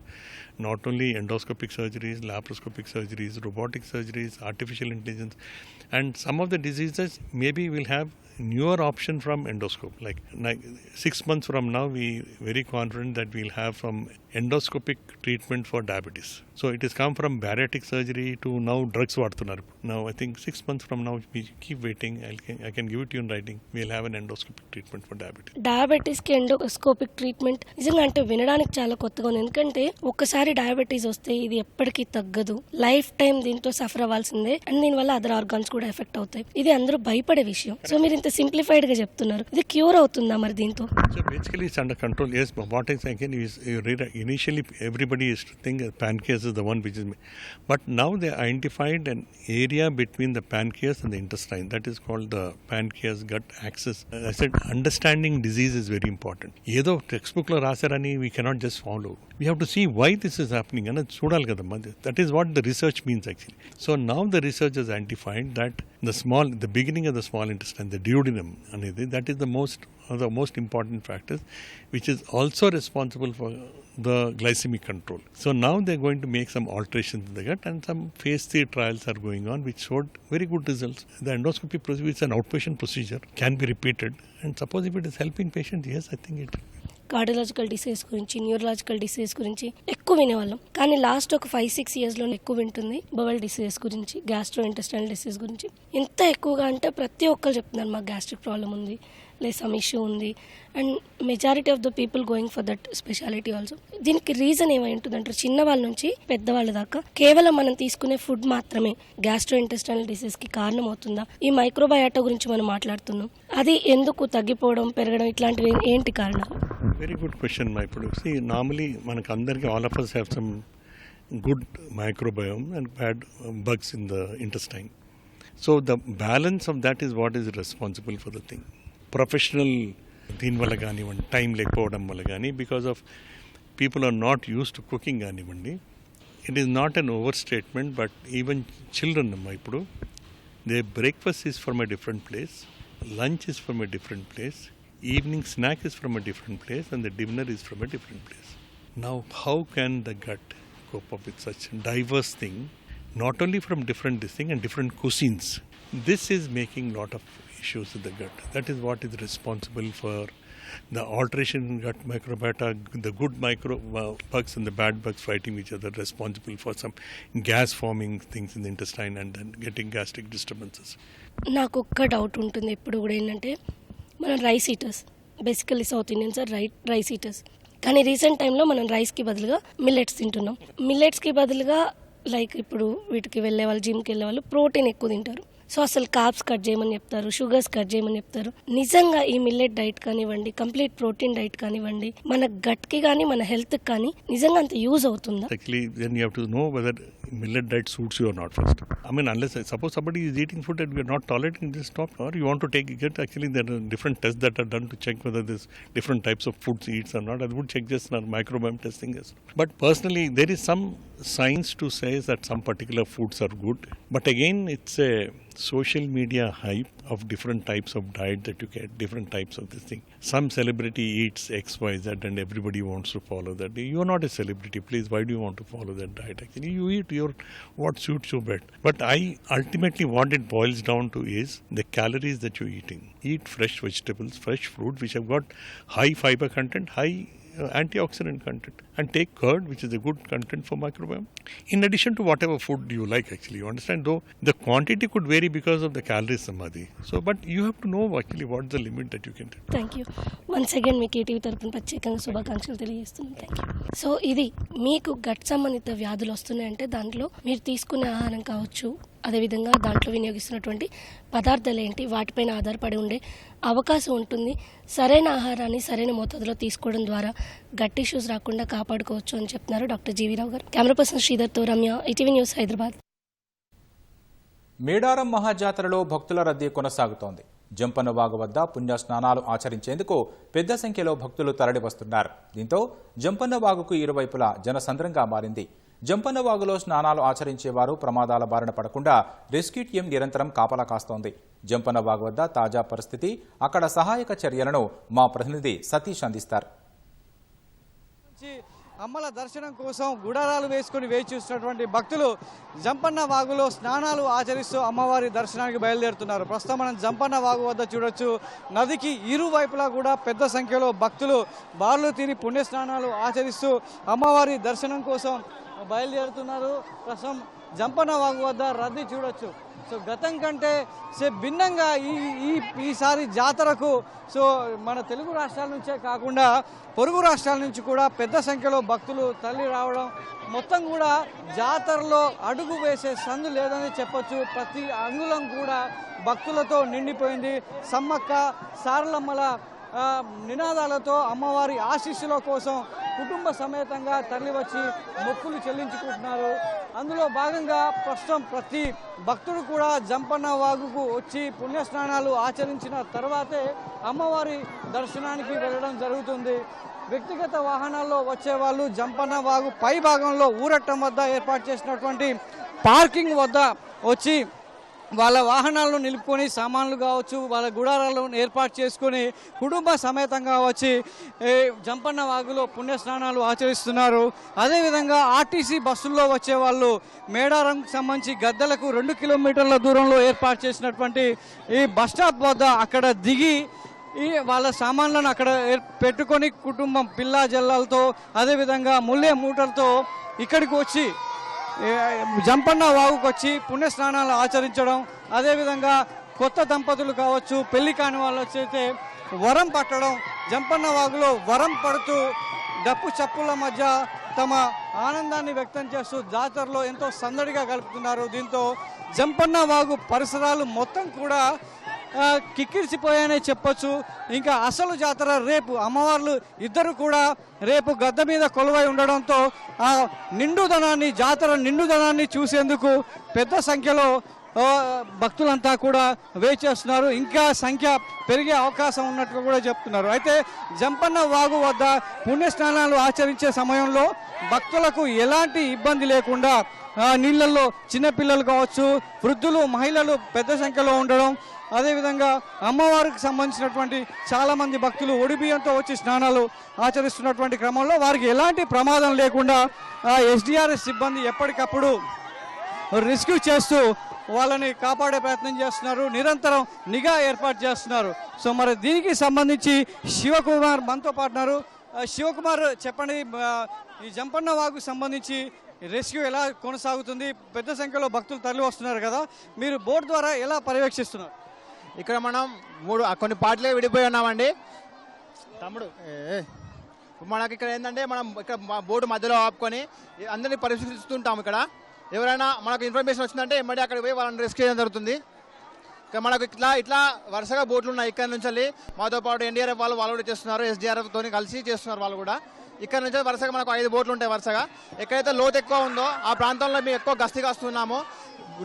Not only endoscopic surgeries, laparoscopic surgeries, robotic surgeries, artificial intelligence, and some of the diseases maybe will have newer option from endoscope. Like 6 months from now, we very confident that we'll have from endoscopic treatment for diabetes. So it has come from bariatric surgery to now drugs vadutunnaru. Now I think 6 months from now, we keep waiting. I can give it to you in writing. We'll have an endoscopic treatment for diabetes.
Diabetes కి endoscopic treatment నిజంగా అంటే వినడానికి చాలా కొత్తగా ఉంది. ఎందుకంటే ఒక్కసారి diabetes వస్తే ఇది ఎప్పటికీ తగ్గదు, లైఫ్ టైం దీంతో సఫర్ అవ్వాల్సిందే, అండ్ దీనివల్ల అదర్ ఆర్గాన్స్ కూడా ఎఫెక్ట్ అవుతాయి. ఇది అందరూ భయపడే విషయం. సో మీరు ఇంత సింప్లిఫైడ్ గా చెప్తున్నారు, ఇది క్యూర్ అవుతుందా మరి దీంతో?
So basically it's under control. Yes, but what I can is initially everybody used to think pancreas is the one which is, but now they identified an area between the pancreas and the intestine that is called the pancreas gut axis. I said understanding disease is very important. ఏదో text book లో రాశారని we cannot just follow. We have to see why this is happening and చూడాలి కదమ్మా. That is what the research means actually. So now the research has identified that the beginning of the small intestine, the duodenum అనేది, that is the most important factors which is also responsible for the glycemic control. So now they're going to make some alterations in the gut, and some phase 3 trials are going on which showed very good results. The endoscopy procedure is an outpatient procedure, can be repeated, and suppose if it is helping patient, yes, I think it.
Cardiological disease గురించి, neurological disease గురించి ఎక్కువ వినేవాళ్ళం. కానీ last ఒక 5-6 ఇయర్స్లో ఎక్కువ వింటుంది bowel diseases గురించి, gastro intestinal disease గురించి. ఇంత ఎక్కువగా అంటే ప్రతి ఒక్కరు చెప్తున్నారు మాకు గ్యాస్ట్రిక్ ప్రాబ్లం ఉంది, లేదు సమ్ ఇష్యూ ఉంది. And majority of the people going for that speciality also. దీనికి రీజన్ ఏమై ఉంటుందంటారు? చిన్నవాళ్ళ నుంచి పెద్దవాళ్ళ దాకా కేవలం మనం తీసుకునే ఫుడ్ మాత్రమే గ్యాస్ట్రో ఇంటెస్టైనల్ డిసీజ్కి కారణం అవుతుందా? ఈ మైక్రోబయాటా గురించి మనం మాట్లాడుతున్నాం, అది ఎందుకు తగ్గిపోవడం, పెరగడం, ఇట్లాంటివి ఏంటి కారణాలు?
వెరీ గుడ్ క్వశ్చన్ మా. ఇప్పుడు నార్మలీ మనకు అందరికీ all of us have some good microbiome and bad bugs in the intestine. So the balance of that is what is responsible for the thing. Professional దీనివల్ల కానివ్వండి, టైం లేకపోవడం వల్ల కానీ, because of people are not use to cooking కానివ్వండి. It is not an overstatement, but even children అమ్మా ఇప్పుడు they breakfast is from a different place, lunch is from a different place, evening snack is from a different place, and the dinner is from a different place. Now how can the gut cope up with such diverse thing, not only from different this thing and different cuisines? This is making lot of issues with the gut. That is what is responsible for the alteration in gut microbiota, the good bugs and the bad bugs fighting each other, responsible for some gas forming things in the intestine and then getting gastric disturbances.
నాకు ఒక్క doubt ఉంటుంది ఎప్పుడు కూడా, ఏంటంటే మనం rice eaters, basically South Indians are rice eaters. కానీ recent టైంలో మనం రైస్కి బదులుగా మిల్లెట్స్ తింటున్నాం. మిల్లెట్స్కి బదులుగా లైక్ ఇప్పుడు వీటికి వెళ్ళే వాళ్ళు, జిమ్కి వెళ్ళే వాళ్ళు ప్రోటీన్ ఎక్కువ తింటారు. సో అసలు కార్బ్స్ కట్ చేయమని చెప్తారు, షుగర్స్ కట్ చేయమని చెప్తారు. నిజంగా ఈ మిల్లెట్ డైట్ కానివ్వండి, కంప్లీట్ ప్రోటీన్ డైట్ కానివ్వండి, మన గట్కి కానీ మన హెల్త్కి కానీ నిజంగా అంత యూజ్ అవుతుందా?
Actually, then you have to know whether millet diet suits you or not first. I mean, unless suppose somebody is eating food that we are not tolerating, just stop. Or you want to get actually there are different tests that are done to check whether there's different types of foods he eats or not. I would check just in our microbiome testing. But personally, there is some science to say that some particular foods are good. But again, it's a social media hype of different types of diet that you get, different types of this thing. Some celebrity eats X, Y, Z and everybody wants to follow that. You are not a celebrity, please. Why do you want to follow that diet? Actually, you eat what suits you best. But ultimately what it boils down to is the calories that you're eating. Eat fresh vegetables, fresh fruit which have got high fiber content, high antioxidant content, and take curd, which is a good content for microbiome, in addition to whatever food you like. Actually, you understand, though the quantity could vary because of the calories, Samadhi. So but you have to know actually what's the limit that you can take.
Thank you once again మీకు ETV తరపున ప్రత్యేకంగా శుభాకాంక్షలు తెలియజేస్తున్నాను. Thank you. So ఇది మీకు gut సంబంధిత వ్యాధులు వస్తున్నాయంటే దాంట్లో మీరు తీసుకునే ఆహారం కావచ్చు, అదేవిధంగా దాంట్లో వినియోగిస్తున్నటువంటి పదార్థాలు ఏంటి, వాటిపైన ఆధారపడి ఉండే అవకాశం ఉంటుంది. సరైన ఆహారాన్ని సరైన మోతాదులో తీసుకోవడం ద్వారా గట్ ఇష్యూస్ రాకుండా కాపాడుకోవచ్చు అని చెప్తున్నారు డాక్టర్ జీవీ రావు గారు. కెమెరా పర్సన్ శ్రీధర్తో రమ్య, ఈటీవీ న్యూస్, హైదరాబాద్.
మేడారం మహాజాతరలో భక్తుల రద్దీ కొనసాగుతోంది. జంపన్న వాగు వద్ద పుణ్య స్నానాలు ఆచరించేందుకు పెద్ద సంఖ్యలో భక్తులు తరలివస్తున్నారు. దీంతో జంపన్న వాగుకు ఇరువైపులా జనసంద్రంగా మారింది. జంపన్న వాగులో స్నానాలు ఆచరించేవారు ప్రమాదాల బారిన పడకుండా రెస్క్యూ టీం నిరంతరం కాపలా కాస్తోంది. జంపన్న వాగు వద్ద తాజా పరిస్థితి, అక్కడ సహాయక చర్యలను మా ప్రతినిధి సతీష్ అందిస్తారు.
అమ్మల దర్శనం కోసం గుడారాలు వేసుకుని వేచి చూస్తున్నటువంటి భక్తులు జంపన్న వాగులో స్నానాలు ఆచరిస్తూ అమ్మవారి దర్శనానికి బయలుదేరుతున్నారు. ప్రస్తుతం మనం జంపన్న వాగు వద్ద చూడొచ్చు. నదికి ఇరువైపులా కూడా పెద్ద సంఖ్యలో భక్తులు బార్లు తీరి పుణ్య స్నానాలు ఆచరిస్తూ అమ్మవారి దర్శనం కోసం బయలుదేరుతున్నారు. ప్రస్తుతం జంపన్న వాగు వద్ద రద్దీ చూడొచ్చు. సో గతం కంటే భిన్నంగా ఈసారి జాతరకు మన తెలుగు రాష్ట్రాల నుంచే కాకుండా పొరుగు రాష్ట్రాల నుంచి కూడా పెద్ద సంఖ్యలో భక్తులు తరలి రావడం, మొత్తం కూడా జాతరలో అడుగు వేసే సందు లేదని చెప్పొచ్చు. ప్రతి అంగుళం కూడా భక్తులతో నిండిపోయింది. సమ్మక్క సారలమ్మల నినాదాలతో అమ్మవారి ఆశీస్సుల కోసం కుటుంబ సమేతంగా తరలివచ్చి మొక్కులు చెల్లించుకుంటున్నారు. అందులో భాగంగా ప్రస్తుతం ప్రతి భక్తుడు కూడా జంపన్న వాగుకు వచ్చి పుణ్యస్నానాలు ఆచరించిన తర్వాతే అమ్మవారి దర్శనానికి వెళ్ళడం జరుగుతుంది. వ్యక్తిగత వాహనాల్లో వచ్చే వాళ్ళు జంపన్న వాగు పై భాగంలో ఊరట్టం వద్ద ఏర్పాటు చేసినటువంటి పార్కింగ్ వద్ద వచ్చి వాళ్ళ వాహనాలను నిలుపుకొని సామాన్లు కావచ్చు, వాళ్ళ గుడారాలను ఏర్పాటు చేసుకొని కుటుంబ సమేతంగా వచ్చి జంపన్న వాగులో పుణ్యస్నానాలు ఆచరిస్తున్నారు. అదేవిధంగా ఆర్టీసీ బస్సుల్లో వచ్చే వాళ్ళు మేడారంకు సంబంధించి గద్దెలకు 2 కిలోమీటర్ల దూరంలో ఏర్పాటు చేసినటువంటి ఈ బస్టాప్ వద్ద అక్కడ దిగి వాళ్ళ సామాన్లను అక్కడ పెట్టుకొని కుటుంబం పిల్ల జల్లలతో అదేవిధంగా ముల్లె మూటలతో ఇక్కడికి వచ్చి జంపన్న వాగుకు వచ్చి పుణ్యస్నానాలు ఆచరించడం, అదేవిధంగా కొత్త దంపతులు కావచ్చు, పెళ్లి కాని వాళ్ళు వచ్చైతే వరం పట్టడం, జంపన్న వాగులో వరం పడుతూ డప్పు చప్పుల మధ్య తమ ఆనందాన్ని వ్యక్తం చేస్తూ జాతరలో ఎంతో సందడిగా గడుపుతున్నారు. దీంతో జంపన్న వాగు పరిసరాలు మొత్తం కూడా కిక్కిరిసిపోయాయనే చెప్పొచ్చు. ఇంకా అసలు జాతర రేపు అమ్మవార్లు ఇద్దరు కూడా రేపు గద్ద మీద కొలువై ఉండడంతో ఆ నిండుదనాన్ని జాతర నిండుదనాన్ని చూసేందుకు పెద్ద సంఖ్యలో భక్తులంతా కూడా వేచి చేస్తున్నారు. ఇంకా సంఖ్య పెరిగే అవకాశం ఉన్నట్లు కూడా చెప్తున్నారు. అయితే జంపన్న వాగు వద్ద పుణ్యస్నానాలు ఆచరించే సమయంలో భక్తులకు ఎలాంటి ఇబ్బంది లేకుండా నీళ్లలో చిన్నపిల్లలు కావచ్చు, వృద్ధులు, మహిళలు పెద్ద సంఖ్యలో ఉండడం, అదేవిధంగా అమ్మవారికి సంబంధించినటువంటి చాలామంది భక్తులు ఒడిబియ్యంతో వచ్చి స్నానాలు ఆచరిస్తున్నటువంటి క్రమంలో వారికి ఎలాంటి ప్రమాదం లేకుండా ఎస్డిఆర్ఎస్ సిబ్బంది ఎప్పటికప్పుడు రెస్క్యూ చేస్తూ వాళ్ళని కాపాడే ప్రయత్నం చేస్తున్నారు. నిరంతరం నిఘా ఏర్పాటు చేస్తున్నారు. సో మరి దీనికి సంబంధించి శివకుమార్ మనతో పాటున్నారు. శివకుమార్, చెప్పండి, ఈ జంపన్న వాగుకు సంబంధించి రెస్క్యూ ఎలా కొనసాగుతుంది? పెద్ద సంఖ్యలో భక్తులు తరలి వస్తున్నారు కదా, మీరు బోట్ ద్వారా ఎలా పర్యవేక్షిస్తున్నారు?
ఇక్కడ మనం కొన్ని పార్టీలే విడిపోయి ఉన్నామండి తమ్ముడు. మనకి ఇక్కడ ఏంటంటే మనం ఇక్కడ బోర్డు మధ్యలో ఆపుకొని అందరినీ పరిశీలిస్తుంటాం. ఇక్కడ ఎవరైనా మనకు ఇన్ఫర్మేషన్ వచ్చిందంటే ఎమ్మడి అక్కడికి పోయి వాళ్ళని రెస్క్యూ చేయడం జరుగుతుంది. ఇక మనకు ఇట్లా వరుసగా బోట్లు ఉన్నాయి. ఇక్కడ నుంచి మాతో పాటు ఎన్డీఆర్ఎఫ్ వాళ్ళు కూడా చేస్తున్నారు, ఎస్డీఆర్ఎఫ్తో కలిసి చేస్తున్నారు వాళ్ళు కూడా. ఇక్కడ నుంచి వరుసగా మనకు 5 బోట్లు ఉంటాయి వరుసగా. ఎక్కడైతే లోతు ఎక్కువ ఉందో ఆ ప్రాంతంలో మేము ఎక్కువ గస్తీ కాస్తున్నాము.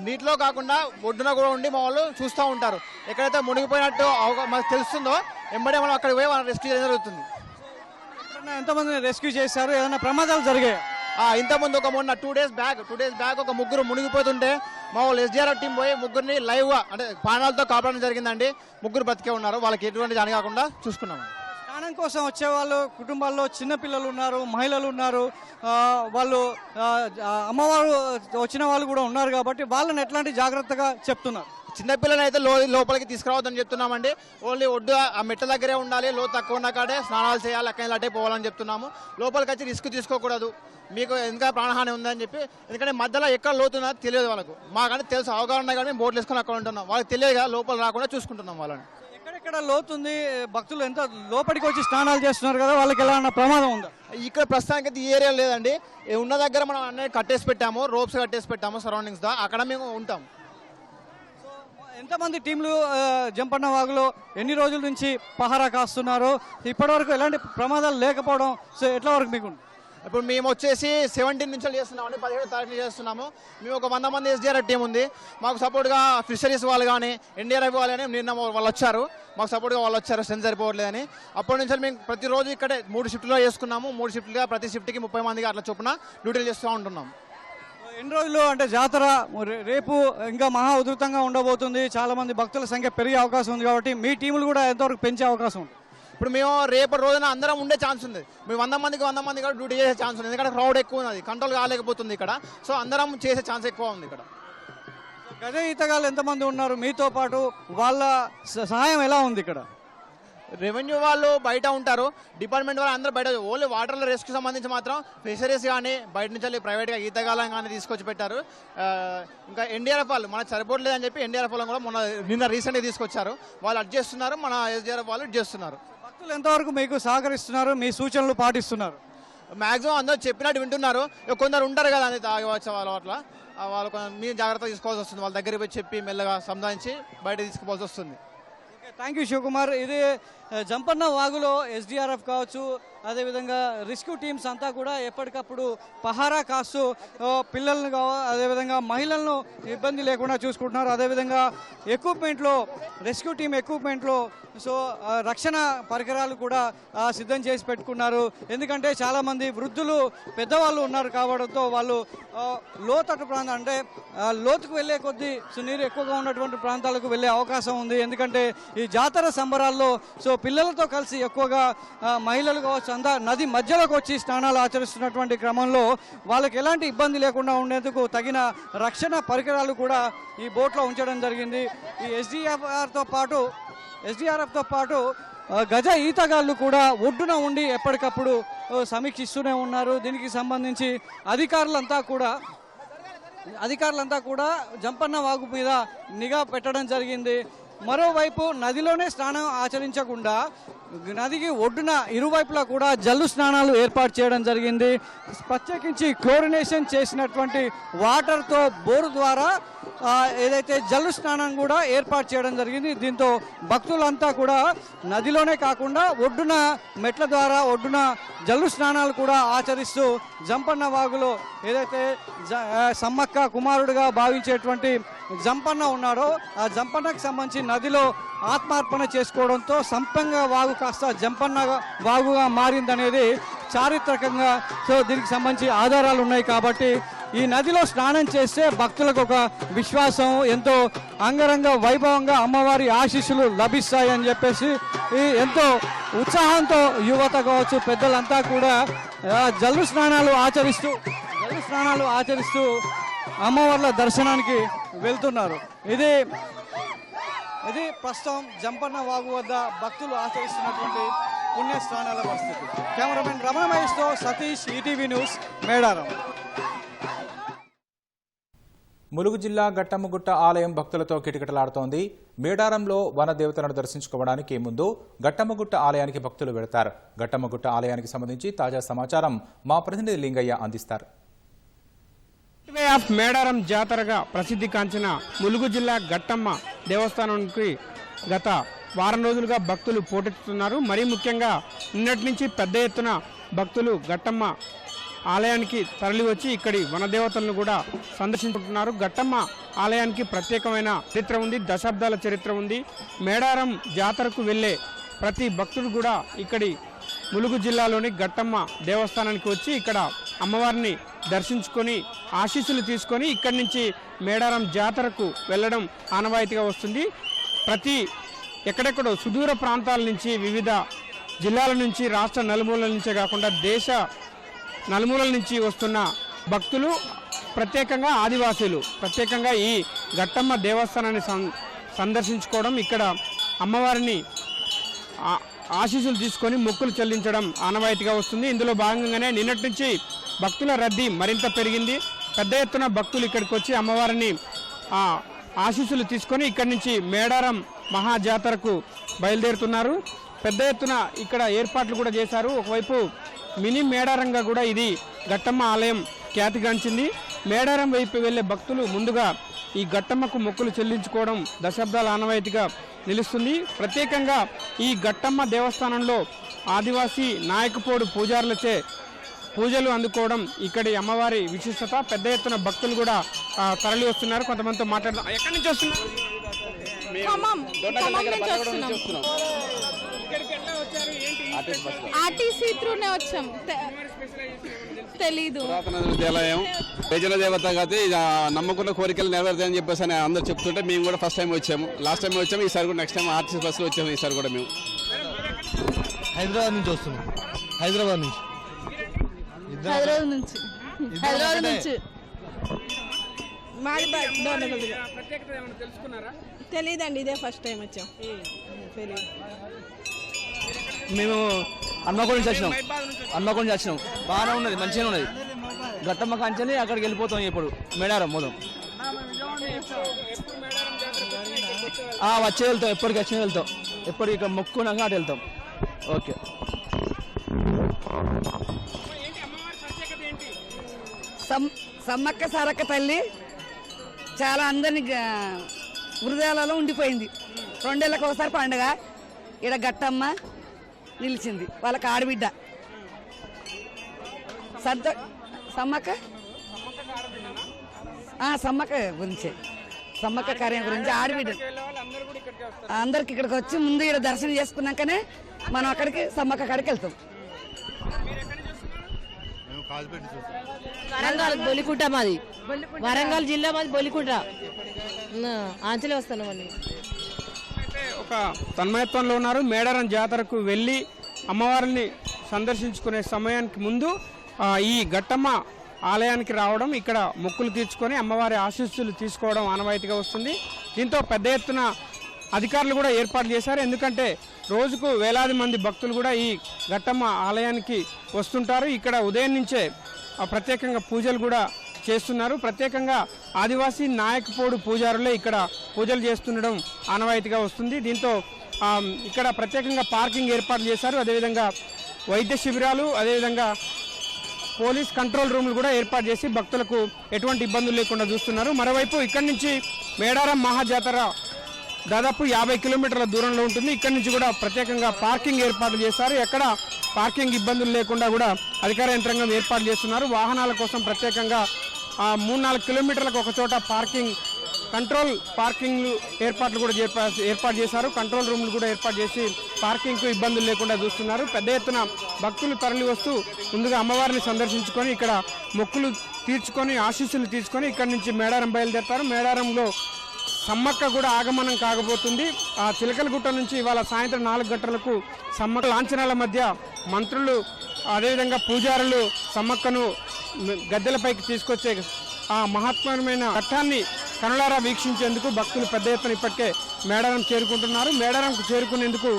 నీటిలో కాకుండా ఒడ్డున కూడా ఉండి మా వాళ్ళు చూస్తూ ఉంటారు. ఎక్కడైతే మునిగిపోయినట్టు మనకు తెలుస్తుందో ఎంబడే మనం అక్కడికి పోయి వాళ్ళని రెస్క్యూ చేయడం జరుగుతుంది.
ఎంతమంది రెస్క్యూ చేశారు? ఏదైనా ప్రమాదాలు జరిగాయి?
ఇంతకుముందు మొన్న 2 days బ్యాక్ ఒక ముగ్గురు మునిగిపోతుంటే మా వాళ్ళు ఎస్డీఆర్ఎఫ్ టీం పోయి ముగ్గురిని లైవ్గా అంటే ప్రాణాలతో కాపాడడం జరిగిందండి. ముగ్గురు బతికే ఉన్నారు. వాళ్ళకి ఎటువంటి హాని కాకుండా చూసుకున్నాము.
స్నానం కోసం వచ్చే వాళ్ళు కుటుంబాల్లో చిన్నపిల్లలు ఉన్నారు, మహిళలు ఉన్నారు, వాళ్ళు అమ్మవారు వచ్చిన వాళ్ళు కూడా ఉన్నారు కాబట్టి వాళ్ళని ఎట్లాంటి జాగ్రత్తగా చెప్తున్నారు?
చిన్నపిల్లలు అయితే లోపలికి తీసుకురావద్దని చెప్తున్నామండి. ఓన్లీ ఒడ్డు ఆ మెట్ల దగ్గరే ఉండాలి, లో తక్కువ ఉన్న కాడే స్నానాలు చేయాలి, అక్కడ అట్టే పోవాలని చెప్తున్నాము. లోపలికి వచ్చి రిస్క్ తీసుకోకూడదు, మీకు ఇంకా ప్రాణహాని ఉందని చెప్పి. ఎందుకంటే మధ్యలో ఎక్కడ లోతున్నా తెలియదు వాళ్ళకు. మాకంటే తెలుసు, అవగాహన ఉన్నాయి కానీ మేము బోట్లు వేసుకొని అక్కడ ఉంటున్నాం. వాళ్ళకి తెలియదు కదా, లోపల రాకుండా చూసుకుంటున్నాం వాళ్ళని.
ఎక్కడెక్కడ లోతుంది? భక్తులు ఎంత లోపలికి వచ్చి స్నానాలు చేస్తున్నారు కదా, వాళ్ళకి ఎలా ప్రమాదం ఉందా?
ఇక్కడ ప్రస్తుతానికి అయితే ఈ ఏరియా లేదండి. ఉన్న దగ్గర మనం అన్నీ కట్టేసి పెట్టాము, రోప్స్ కట్టేసి పెట్టాము సరౌండింగ్స్ దా, అక్కడ మేము ఉంటాం.
ఎంతమంది టీంలు జంపన్న వాగులో ఎన్ని రోజుల నుంచి పహారా కాస్తున్నారు? ఇప్పటివరకు ఎలాంటి ప్రమాదాలు లేకపోవడం సో ఎట్లా వరకు మీకు?
ఇప్పుడు మేము వచ్చేసి 17 నుంచి చేస్తున్నామండి, 17వ తారీఖు చేస్తున్నాము. మేము ఒక 100 మంది ఎస్డీఆర్ఎఫ్ టీం ఉంది. మాకు సపోర్ట్గా ఫిషరీస్ వాళ్ళు కానీ ఎన్డీఆర్ఎఫ్ వాళ్ళు కానీ నిన్న వాళ్ళు వచ్చారు, మాకు సపోర్ట్గా వాళ్ళు వచ్చారు. స్ట్రెంత్ సరిపోవట్లేదని అప్పటి నుంచి మేము ప్రతిరోజు ఇక్కడే 3 షిఫ్ట్లో చేసుకున్నాము. 3 షిఫ్ట్లుగా ప్రతి షిఫ్ట్కి 30 మందిగా అట్లా చొప్పున డ్యూటీలు చేస్తూ ఉంటున్నాం.
ఎన్ని రోజులు అంటే జాతర రేపు ఇంకా మహా ఉధృతంగా ఉండబోతుంది, చాలా మంది భక్తుల సంఖ్య పెరిగే అవకాశం ఉంది కాబట్టి మీ టీములు కూడా ఎంతవరకు పెంచే అవకాశం ఉంది?
ఇప్పుడు మేము రేపటి రోజున అందరం ఉండే ఛాన్స్ ఉంది. మేము 100 మందికి 100 మంది కూడా డ్యూటీ చేసే ఛాన్స్ ఉంది. ఎందుకంటే క్రౌడ్ ఎక్కువ ఉన్నది, కంట్రోల్ కాలేకపోతుంది ఇక్కడ. సో అందరం చేసే ఛాన్స్ ఎక్కువ ఉంది ఇక్కడ.
గజ ఈతగాళ్ళు ఎంతమంది ఉన్నారు మీతో పాటు? వాళ్ళ సహాయం ఎలా ఉంది ఇక్కడ?
రెవెన్యూ వాళ్ళు బయట ఉంటారు, డిపార్ట్మెంట్ వాళ్ళు అందరూ బయట. ఓన్లీ వాటర్ల రెస్క్యూ సంబంధించి మాత్రం ఫిషరీస్ కానీ బయట నుంచి ప్రైవేట్గా ఈతగాలం కానీ తీసుకొచ్చి పెట్టారు. ఇంకా ఎన్డీఆర్ఎఫ్ వాళ్ళు మనకు సరిపోవట్లేదని చెప్పి ఎన్డీఆర్ఎఫ్ వాళ్ళు కూడా నిన్న రీసెంట్గా తీసుకొచ్చారు. వాళ్ళు అడ్జస్ట్ చేస్తున్నారు, మన ఎస్డీఆర్ఎఫ్ వాళ్ళు అడ్జస్ట్ చేస్తున్నారు.
భక్తులు ఎంతవరకు మీకు సహకరిస్తున్నారు, మీ సూచనలు పాటిస్తున్నారు?
మ్యాక్సిమం అందరూ చెప్పినట్టు వింటున్నారు. కొందరు ఉంటారు కదా అని తాగి వచ్చే వాళ్ళు, అట్లా వాళ్ళు మీరు జాగ్రత్తగా తీసుకోవాల్సి వస్తుంది. వాళ్ళ దగ్గరికి పోయి చెప్పి మెల్లగా సంధానించి బయట తీసుకుపోవాల్సి వస్తుంది.
Thank you Shivakumar. ఇది జంపన్న వాగులో ఎస్డీఆర్ఎఫ్ కావచ్చు, అదేవిధంగా రెస్క్యూ టీమ్స్ అంతా కూడా ఎప్పటికప్పుడు పహారా కాస్తూ పిల్లలను అదేవిధంగా మహిళలను ఇబ్బంది లేకుండా చూసుకుంటున్నారు. అదేవిధంగా ఎక్విప్మెంట్లో రెస్క్యూ టీమ్ ఎక్విప్మెంట్లో రక్షణ పరికరాలు కూడా సిద్ధం చేసి పెట్టుకున్నారు. ఎందుకంటే చాలామంది వృద్ధులు పెద్దవాళ్ళు ఉన్నారు కావడంతో వాళ్ళు లోతట్టు ప్రాంతం అంటే లోతుకు వెళ్ళే కొద్దీ నీరు ఎక్కువగా ఉన్నటువంటి ప్రాంతాలకు వెళ్ళే అవకాశం ఉంది. ఎందుకంటే ఈ జాతర సంబరాల్లో పిల్లలతో కలిసి ఎక్కువగా మహిళలు కావచ్చు అంతా నది మధ్యలోకి వచ్చి స్నానాలు ఆచరిస్తున్నటువంటి క్రమంలో వాళ్ళకి ఎలాంటి ఇబ్బంది లేకుండా ఉండేందుకు తగిన రక్షణ పరికరాలు కూడా ఈ బోట్లో ఉంచడం జరిగింది. ఈ ఎస్డీఆర్ఎఫ్తో పాటు గజ ఈతగాళ్ళు కూడా ఒడ్డున ఉండి ఎప్పటికప్పుడు సమీక్షిస్తూనే ఉన్నారు. దీనికి సంబంధించి అధికారులంతా కూడా జంపన్న వాగు మీద నిఘా పెట్టడం జరిగింది. మరోవైపు నదిలోనే స్నానం ఆచరించకుండా నదికి ఒడ్డున ఇరువైపులా కూడా జల్లు స్నానాలు ఏర్పాటు చేయడం జరిగింది. ప్రత్యేకించి క్లోరినేషన్ చేసినటువంటి వాటర్తో బోరు ద్వారా ఏదైతే జల్లు స్నానం కూడా ఏర్పాటు చేయడం జరిగింది. దీంతో భక్తులంతా కూడా నదిలోనే కాకుండా ఒడ్డున మెట్ల ద్వారా ఒడ్డున జల్లు స్నానాలు కూడా ఆచరిస్తూ జంపన్న వాగులో ఏదైతే సమ్మక్క కుమారుడిగా భావించేటువంటి జంపన్న ఉన్నాడో ఆ జంపన్నకు సంబంధించి నదిలో ఆత్మార్పణ చేసుకోవడంతో సంపంగ వాగు కాస్త జంపన్న వాగుగా మారిందనేది చారిత్రకంగా. సో దీనికి సంబంధించి ఆధారాలు ఉన్నాయి కాబట్టి ఈ నదిలో స్నానం చేస్తే భక్తులకు ఒక విశ్వాసం, ఎంతో అంగరంగ వైభవంగా అమ్మవారి ఆశీస్సులు లభిస్తాయని చెప్పేసి ఎంతో ఉత్సాహంతో యువత కావచ్చు పెద్దలంతా కూడా జల్లు స్నానాలు ఆచరిస్తూ అమ్మవార్ల దర్శనానికి వెళ్తున్నారు. ఇది ప్రస్తుతం జంపన్న వాగు వద్ద భక్తులు ఆచరిస్తున్నటువంటి పుణ్యస్నానాల పరిస్థితి. కెమెరామెన్ రమణ మహేష్తో సతీష్, ఈటీవీ న్యూస్, మేడారం.
ములుగు జిల్లా గట్టమ్మగుట్ట ఆలయం భక్తులతో కిటకిటలాడుతోంది. మేడారంలో వన దేవతలను దర్శించుకోవడానికి ముందు గట్టమ్మగుట్ట ఆలయానికి భక్తులు వెళతారు. గట్టమ్మగుట్ట ఆలయానికి సంబంధించి తాజా సమాచారం మా ప్రతినిధి లింగయ్య అందిస్తారు.
వే ఆఫ్ మేడారం జాతరగా ప్రసిద్ధి కాంచిన ములుగు జిల్లా గట్టమ్మ దేవస్థానానికి గత వారం రోజులుగా భక్తులు పోటెత్తుతున్నారు. మరీ ముఖ్యంగా నిన్నటి నుంచి పెద్ద ఎత్తున భక్తులు గట్టమ్మ ఆలయానికి తరలివచ్చి ఇక్కడి వనదేవతలను కూడా సందర్శించుకుంటున్నారు. గట్టమ్మ ఆలయానికి ప్రత్యేకమైన చరిత్ర ఉంది, దశాబ్దాల చరిత్ర ఉంది. మేడారం జాతరకు వెళ్ళే ప్రతి భక్తుడు కూడా ఇక్కడి ములుగు జిల్లాలోని గట్టమ్మ దేవస్థానానికి వచ్చి ఇక్కడ అమ్మవారిని దర్శించుకొని ఆశీస్సులు తీసుకొని ఇక్కడి నుంచి మేడారం జాతరకు వెళ్ళడం ఆనవాయితీగా వస్తుంది. ఎక్కడెక్కడో సుదూర ప్రాంతాల నుంచి, వివిధ జిల్లాల నుంచి, రాష్ట్ర నలుమూలల నుంచే కాకుండా దేశ నలుమూలల నుంచి వస్తున్న భక్తులు, ప్రత్యేకంగా ఆదివాసీలు ప్రత్యేకంగా ఈ గట్టమ్మ దేవస్థానాన్ని సందర్శించుకోవడం, ఇక్కడ అమ్మవారిని ఆశీస్సులు తీసుకొని మొక్కులు చెల్లించడం ఆనవాయితీగా వస్తుంది. ఇందులో భాగంగానే నిన్నటి నుంచి భక్తుల రద్దీ మరింత పెరిగింది. పెద్ద ఎత్తున భక్తులు ఇక్కడికి వచ్చి అమ్మవారిని ఆశీస్సులు తీసుకొని ఇక్కడి నుంచి మేడారం మహాజాతరకు బయలుదేరుతున్నారు. పెద్ద ఎత్తున ఇక్కడ ఏర్పాట్లు కూడా చేశారు. ఒకవైపు మినీ మేడారంగా కూడా ఇది గట్టమ్మ ఆలయం ఖ్యాతిగాంచింది. మేడారం వైపు వెళ్లే భక్తులు ముందుగా ఈ గట్టమ్మకు మొక్కులు చెల్లించుకోవడం దశాబ్దాల ఆనవాయితీగా నిలుస్తుంది. ప్రత్యేకంగా ఈ గట్టమ్మ దేవస్థానంలో ఆదివాసీ నాయకపోడు పూజారులచే పూజలు అందుకోవడం ఇక్కడి అమ్మవారి విశిష్టత. పెద్ద ఎత్తున భక్తులు కూడా తరలి వస్తున్నారు. కొంతమందితో మాట్లాడదాం. ఎక్కడి నుంచి వస్తున్నారు?
ఆర్టీసీ త్రూనే వచ్చాం. తెలీదు.
దేవాలయం ప్రజల దేవత కాదు, నమ్మకున్న కోరికలు నెరవేరుతాయని చెప్పేసి అని అందరూ చెప్తుంటే మేము కూడా ఫస్ట్ టైం వచ్చాము. లాస్ట్ టైం వచ్చాము, ఈసారి కూడా నెక్స్ట్ టైం ఆర్టీసీ బస్సులో వచ్చాము. ఈసారి కూడా మేము
హైదరాబాద్ నుంచి వస్తున్నాం. హైదరాబాద్ నుంచి
తెలీదండి, ఇదే ఫస్ట్ టైం వచ్చాం.
మేము హన్మకొండ నుంచి వచ్చినాం. బాగానే ఉన్నది, మంచిగానే ఉన్నది. గట్టమ్మ కాంచెల్లి అక్కడికి వెళ్ళిపోతాం. ఇప్పుడు మేడారం మొదం వచ్చే వెళ్తాం. ఎప్పటికి వచ్చిన వెళ్తాం. ఎప్పటికి ఇక్కడ మొక్కున్నాక అటు వెళ్తాం. ఓకే.
సమ్మక్క సారక్క తల్లి చాలా అందరినీ హృదయాలలో ఉండిపోయింది. 2 ఏళ్ళకి ఒకసారి పండుగ. ఇక్కడ గట్టమ్మ నిలిచింది. వాళ్ళకి ఆడబిడ్డ సమ్మక్క గురించి, సమ్మక్క కార్యం గురించి ఆడబిడ్డ అందరికి ఇక్కడికి వచ్చి ముందు ఇక్కడ దర్శనం చేసుకున్నాకనే మనం అక్కడికి సమ్మక్క కాడికి వెళ్తాం.
వరంగల్ బొలికుంట మాది. వరంగల్ జిల్లా మాది బొలికుంట. ఆంచలే వస్తాను. మళ్ళీ
ఒక తన్మయత్వంలో ఉన్నారు. మేడారం జాతరకు వెళ్ళి అమ్మవారిని సందర్శించుకునే సమయానికి ముందు ఈ ఘట్టమ్మ ఆలయానికి రావడం, ఇక్కడ మొక్కులు తీర్చుకొని అమ్మవారి ఆశీస్సులు తీసుకోవడం ఆనవాయితీగా వస్తుంది. దీంతో పెద్ద ఎత్తున అధికారులు కూడా ఏర్పాటు చేశారు. ఎందుకంటే రోజుకు వేలాది మంది భక్తులు కూడా ఈ ఘట్టమ్మ ఆలయానికి వస్తుంటారు. ఇక్కడ ఉదయం నుంచే ప్రత్యేకంగా పూజలు కూడా చేస్తున్నారు. ప్రత్యేకంగా ఆదివాసీ నాయకపోడు పూజారులే ఇక్కడ పూజలు చేస్తుండడం ఆనవాయితీగా వస్తుంది. దీంతో ఇక్కడ ప్రత్యేకంగా పార్కింగ్ ఏర్పాటు చేశారు. అదేవిధంగా వైద్య శిబిరాలు, అదేవిధంగా పోలీస్ కంట్రోల్ రూమ్లు కూడా ఏర్పాటు చేసి భక్తులకు ఎటువంటి ఇబ్బందులు లేకుండా చూస్తున్నారు. మరోవైపు ఇక్కడి నుంచి మేడారం మహాజాతర దాదాపు 50 కిలోమీటర్ల దూరంలో ఉంటుంది. ఇక్కడి నుంచి కూడా ప్రత్యేకంగా పార్కింగ్ ఏర్పాటు చేశారు. ఎక్కడ పార్కింగ్ ఇబ్బందులు లేకుండా కూడా అధికార యంత్రాంగం ఏర్పాటు చేస్తున్నారు. వాహనాల కోసం ప్రత్యేకంగా 3-4 కిలోమీటర్లకు ఒక చోట కంట్రోల్ పార్కింగ్ ఏర్పాట్లు కూడా ఏర్పాటు చేశారు. కంట్రోల్ రూమ్లు కూడా ఏర్పాటు చేసి పార్కింగ్కు ఇబ్బందులు లేకుండా చూస్తున్నారు. పెద్ద ఎత్తున భక్తులు తరలి వస్తూ ముందుగా అమ్మవారిని సందర్శించుకొని ఇక్కడ మొక్కులు తీర్చుకొని ఆశీస్సులు తీసుకొని ఇక్కడి నుంచి మేడారం బయలుదేరతారు. మేడారంలో సమ్మక్క కూడా ఆగమనం కాగబోతుంది. ఆ చిలకలగుట్ట నుంచి ఇవాళ సాయంత్రం 4 గంటలకు సమ్మక్క లాంఛనాల మధ్య మంత్రులు, అదేవిధంగా పూజారులు సమ్మక్కను గద్దెలపైకి తీసుకొచ్చే ఆ మహత్వమైన ఘట్టాన్ని కనులారా వీక్షించేందుకు భక్తులు పెద్ద ఎత్తున ఇప్పటికే మేడారం చేరుకుంటున్నారు. మేడారంకు చేరుకునేందుకు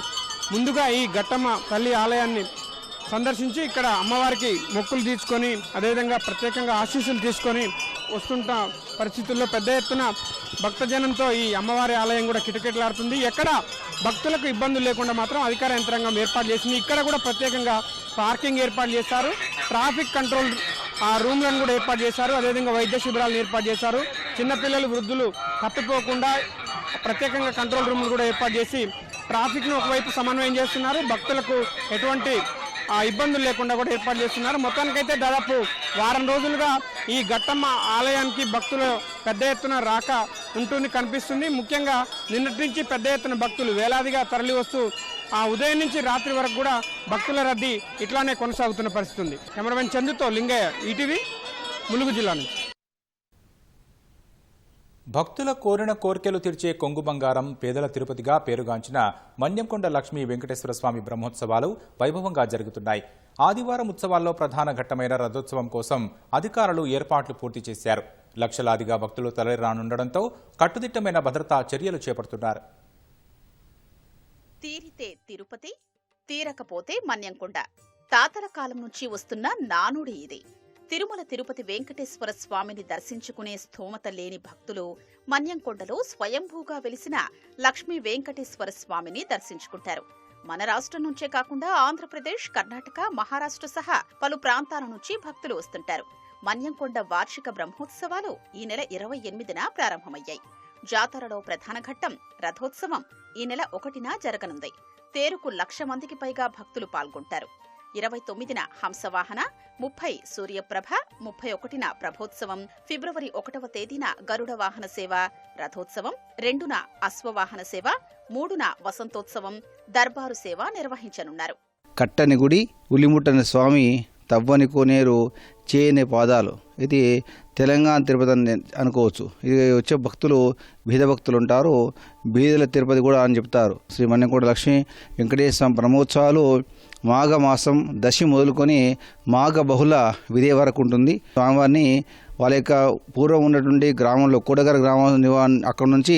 ముందుగా ఈ ఘట్టమ్మ తల్లి ఆలయాన్ని సందర్శించి ఇక్కడ అమ్మవారికి మొక్కులు తీర్చుకొని అదేవిధంగా ప్రత్యేకంగా ఆశీస్సులు తీసుకొని వస్తుంట పరిస్థితుల్లో పెద్ద ఎత్తున భక్తజనంతో ఈ అమ్మవారి ఆలయం కూడా కిటకిటలాడుతుంది. ఎక్కడ భక్తులకు ఇబ్బందులు లేకుండా మాత్రం అధికార యంత్రాంగం ఏర్పాటు చేసింది. ఇక్కడ కూడా ప్రత్యేకంగా పార్కింగ్ ఏర్పాటు చేశారు. ట్రాఫిక్ కంట్రోల్ రూమ్లను కూడా ఏర్పాటు చేశారు. అదేవిధంగా వైద్య శిబిరాలను ఏర్పాటు చేశారు. చిన్నపిల్లలు, వృద్ధులు తప్పిపోకుండా ప్రత్యేకంగా కంట్రోల్ రూమ్లు కూడా ఏర్పాటు చేసి ట్రాఫిక్ను ఒకవైపు సమన్వయం చేస్తున్నారు. భక్తులకు ఎటువంటి ఇబ్బందులు లేకుండా కూడా ఏర్పాటు చేస్తున్నారు. మొత్తానికైతే దాదాపు వారం రోజులుగా ఈ ఘట్టమ్మ ఆలయానికి భక్తులు పెద్ద ఎత్తున రాక ఉంటుంది కనిపిస్తుంది. ముఖ్యంగా నిన్నటి నుంచి పెద్ద ఎత్తున భక్తులు వేలాదిగా తరలి వస్తూ ఉదయం నుంచి రాత్రి వరకు కూడా భక్తుల రద్దీ ఇట్లానే కొనసాగుతున్న పరిస్థితి ఉంది. కెమెరామెన్ చందుతో లింగయ్య, ఈటీవీ, ములుగు జిల్లా నుంచి.
భక్తుల కోరిన కోర్కెలు తీర్చే కొంగు బంగారం, పేదల తిరుపతిగా పేరుగాంచిన మన్యంకొండ లక్ష్మీ వెంకటేశ్వర స్వామి బ్రహ్మోత్సవాలు వైభవంగా జరుగుతున్నాయి. ఆదివారం ఉత్సవాల్లో ప్రధాన ఘట్టమైన రథోత్సవం కోసం అధికారులు ఏర్పాట్లు పూర్తి చేశారు. లక్షలాదిగా భక్తులు తరలిరానుండడంతో కట్టుదిట్టమైన భద్రతా చర్యలు చేపడుతున్నారు.
తీరితే తిరుపతి, తీరకపోతే మన్యంకొండ. తాతల కాలం నుంచి వస్తున్న నానుడి ఇది. తిరుమల తిరుపతి వెంకటేశ్వర స్వామిని దర్శించుకునే స్థోమత లేని భక్తులు మన్యంకొండలో స్వయంభూగా వెలిసిన లక్ష్మీ వెంకటేశ్వర స్వామిని దర్శించుకుంటారు. మన రాష్ట్రం నుంచే కాకుండా ఆంధ్రప్రదేశ్, కర్ణాటక, మహారాష్ట్ర సహా పలు ప్రాంతాల నుంచి భక్తులు వస్తుంటారు. మన్యంకొండ వార్షిక బ్రహ్మోత్సవాలు ఈ నెల 28న ప్రారంభమయ్యాయి. జాతరలో ప్రధాన ఘట్టం రథోత్సవం ఈ నెల 1న జరగనుంది. తేరుకు 1,00,000 మందికి పైగా భక్తులు పాల్గొంటారు. 29న హంసవాహన, 30 సూర్యప్రభ, 31న ప్రభోత్సవం, ఫిబ్రవరి 1వ తేదీన గరుడ వాహన సేవ, రథోత్సవం, 2న అశ్వవాహన సేవ, 3న వసంతోత్సవం, దర్బారు సేవ నిర్వహించనున్నారు.
కట్టని గుడి, ఉలిముట్టని స్వామి, తవ్వని కోనేరు, చేయని పాదాలు. ఇది తెలంగాణ తిరుపతి అని అనుకోవచ్చు. ఇది వచ్చే భక్తులు బీద భక్తులు ఉంటారు. బీదల తిరుపతి కూడా అని చెప్తారు. శ్రీ మన్యంకొండ లక్ష్మీ వెంకటేశ్వర బ్రహ్మోత్సవాలు మాఘమాసం దశి మొదలుకొని మాఘ బహుళ విదే వరకు ఉంటుంది. స్వామివారిని వాళ్ళ యొక్క పూర్వం ఉన్నటువంటి గ్రామంలో కోడగర గ్రామం అక్కడ నుంచి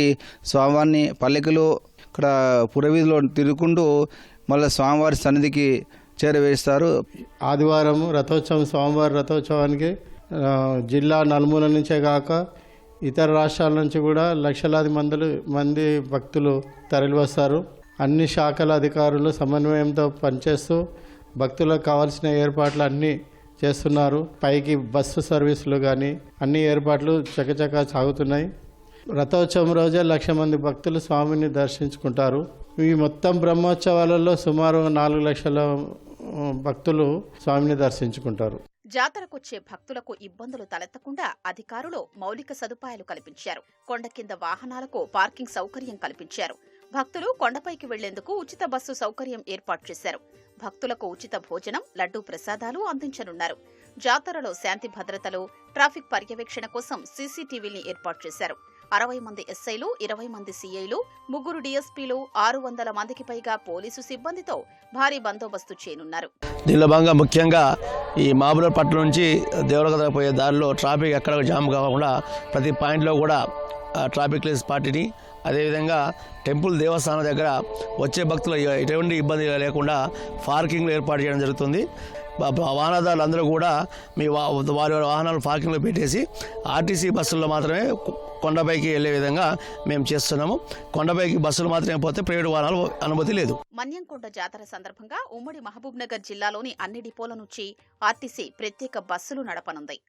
స్వామివారిని పల్లెకిలో ఇక్కడ పురవీధిలో తిరుగుకుంటూ మళ్ళీ స్వామివారి సన్నిధికి చేరవేస్తారు.
ఆదివారం రథోత్సవం, స్వామివారి రథోత్సవానికి జిల్లా నలుమూల నుంచే కాక ఇతర రాష్ట్రాల నుంచి కూడా లక్షలాది మంది భక్తులు తరలి వస్తారు. అన్ని శాఖల అధికారులు సమన్వయంతో పనిచేస్తూ భక్తులకు కావాల్సిన ఏర్పాట్లు అన్నీ చేస్తున్నారు. పైకి బస్సు సర్వీసులు కానీ అన్ని ఏర్పాట్లు చకచకా సాగుతున్నాయి. రథోత్సవం రోజే 1,00,000 మంది భక్తులు స్వామిని దర్శించుకుంటారు. ఈ మొత్తం బ్రహ్మోత్సవాలలో సుమారు 4 లక్షల భక్తులు స్వామిని దర్శించుకుంటారు.
జాతరకొచ్చే భక్తులకు ఇబ్బందులు తలెత్తకుండా అధికారులు మౌలిక సదుపాయాలు కల్పించారు. కొండ కింద వాహనాలకు పార్కింగ్ సౌకర్యం కల్పించారు. భక్తులు కొండపైకి వెళ్లేందుకు ఉచిత బస్సు సౌకర్యం ఏర్పాటు చేశారు. భక్తులకు ఉచిత భోజనం, లడ్డూ ప్రసాదాలు అందించనున్నారు. జాతరలో శాంతి భద్రతలు, ట్రాఫిక్ పర్యవేక్షణ కోసం సీసీటీవీని ఏర్పాటు చేశారు. 60 మంది ఎస్ఐలు, 20 మంది సీఐలు, 3 డీఎస్పీలు, 600 మందికి పైగా పోలీసు సిబ్బందితో భారీ బందోబస్తు చేయనున్నారు.
దీనిలో భాగంగా ముఖ్యంగా ఈ మహబూబ్నగర్ పట్టణం నుంచి దేవరగద్ర పోయే దారిలో ట్రాఫిక్ ఎక్కడ జామ్ కాకుండా ప్రతి పాయింట్లో కూడా ట్రాఫిక్ లేస్ పార్టీని, అదేవిధంగా టెంపుల్ దేవస్థానం దగ్గర వచ్చే భక్తులు ఎటువంటి ఇబ్బంది లేకుండా పార్కింగ్లు ఏర్పాటు చేయడం జరుగుతుంది. వాహనదారులు అందరూ కూడా వారి వాహనాలు పార్కింగ్లో పెట్టేసి ఆర్టీసీ బస్సుల్లో మాత్రమే కొండపైకి వెళ్లే విధంగా మేము చేస్తున్నాము. కొండపైకి బస్సులు మాత్రమే పోతే ప్రైవేటు వాహనాలు అనుమతి లేదు.
మన్యంకొండ జాతర సందర్భంగా ఉమ్మడి మహబూబ్నగర్ జిల్లాలోని అన్ని డిపోల నుంచి ఆర్టీసీ ప్రత్యేక బస్సులు నడపనుంది.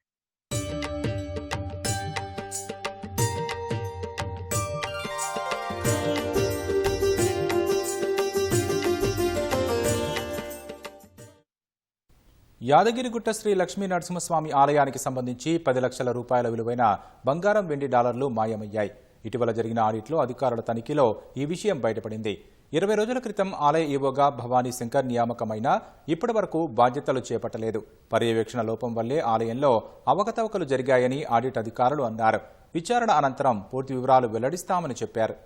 యాదగిరిగుట్ట శ్రీ లక్ష్మీ నరసింహస్వామి ఆలయానికి సంబంధించి 10 లక్షల రూపాయల విలువైన బంగారం, వెండి డాలర్లు మాయమయ్యాయి. ఇటీవల జరిగిన ఆడిట్లో అధికారుల తనిఖీలో ఈ విషయం బయటపడింది. 20 రోజుల క్రితం ఆలయ ఈవోగా భవానీ శంకర్ నియామకమైనా ఇప్పటి వరకు బాధ్యతలు చేపట్టలేదు. పర్యవేక్షణ లోపం వల్లే ఆలయంలో అవకతవకలు జరిగాయని ఆడిట్ అధికారులు అన్నారు. విచారణ అనంతరం పూర్తి వివరాలు వెల్లడిస్తామని చెప్పారు.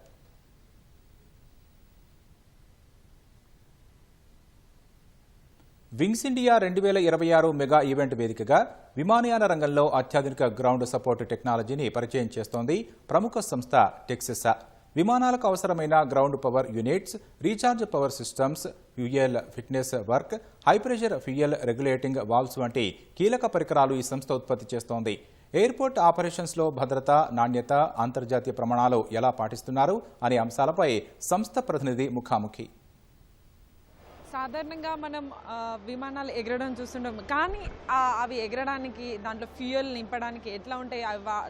వింగ్స్ ఇండియా 2026 మెగా ఈవెంట్ వేదికగా విమానయాన రంగంలో అత్యాధునిక గ్రౌండ్ సపోర్ట్ టెక్నాలజీని పరిచయం చేస్తోంది ప్రముఖ సంస్థ టెక్సెసా. విమానాలకు అవసరమైన ground power units, recharge power systems, fuel fitness work, high pressure fuel regulating valves వంటి కీలక పరికరాలు ఈ సంస్థ ఉత్పత్తి చేస్తోంది. ఎయిర్పోర్ట్ ఆపరేషన్స్లో భద్రత, నాణ్యత, అంతర్జాతీయ ప్రమాణాలు ఎలా పాటిస్తున్నారు అనే అంశాలపై సంస్థ ప్రతినిధి ముఖాముఖి.
సాధారణంగా మనం విమానాలు ఎగరడం చూస్తుంటాం, కానీ అవి ఎగరడానికి దాంట్లో ఫ్యూయల్ నింపడానికి ఎట్లా ఉంటాయి,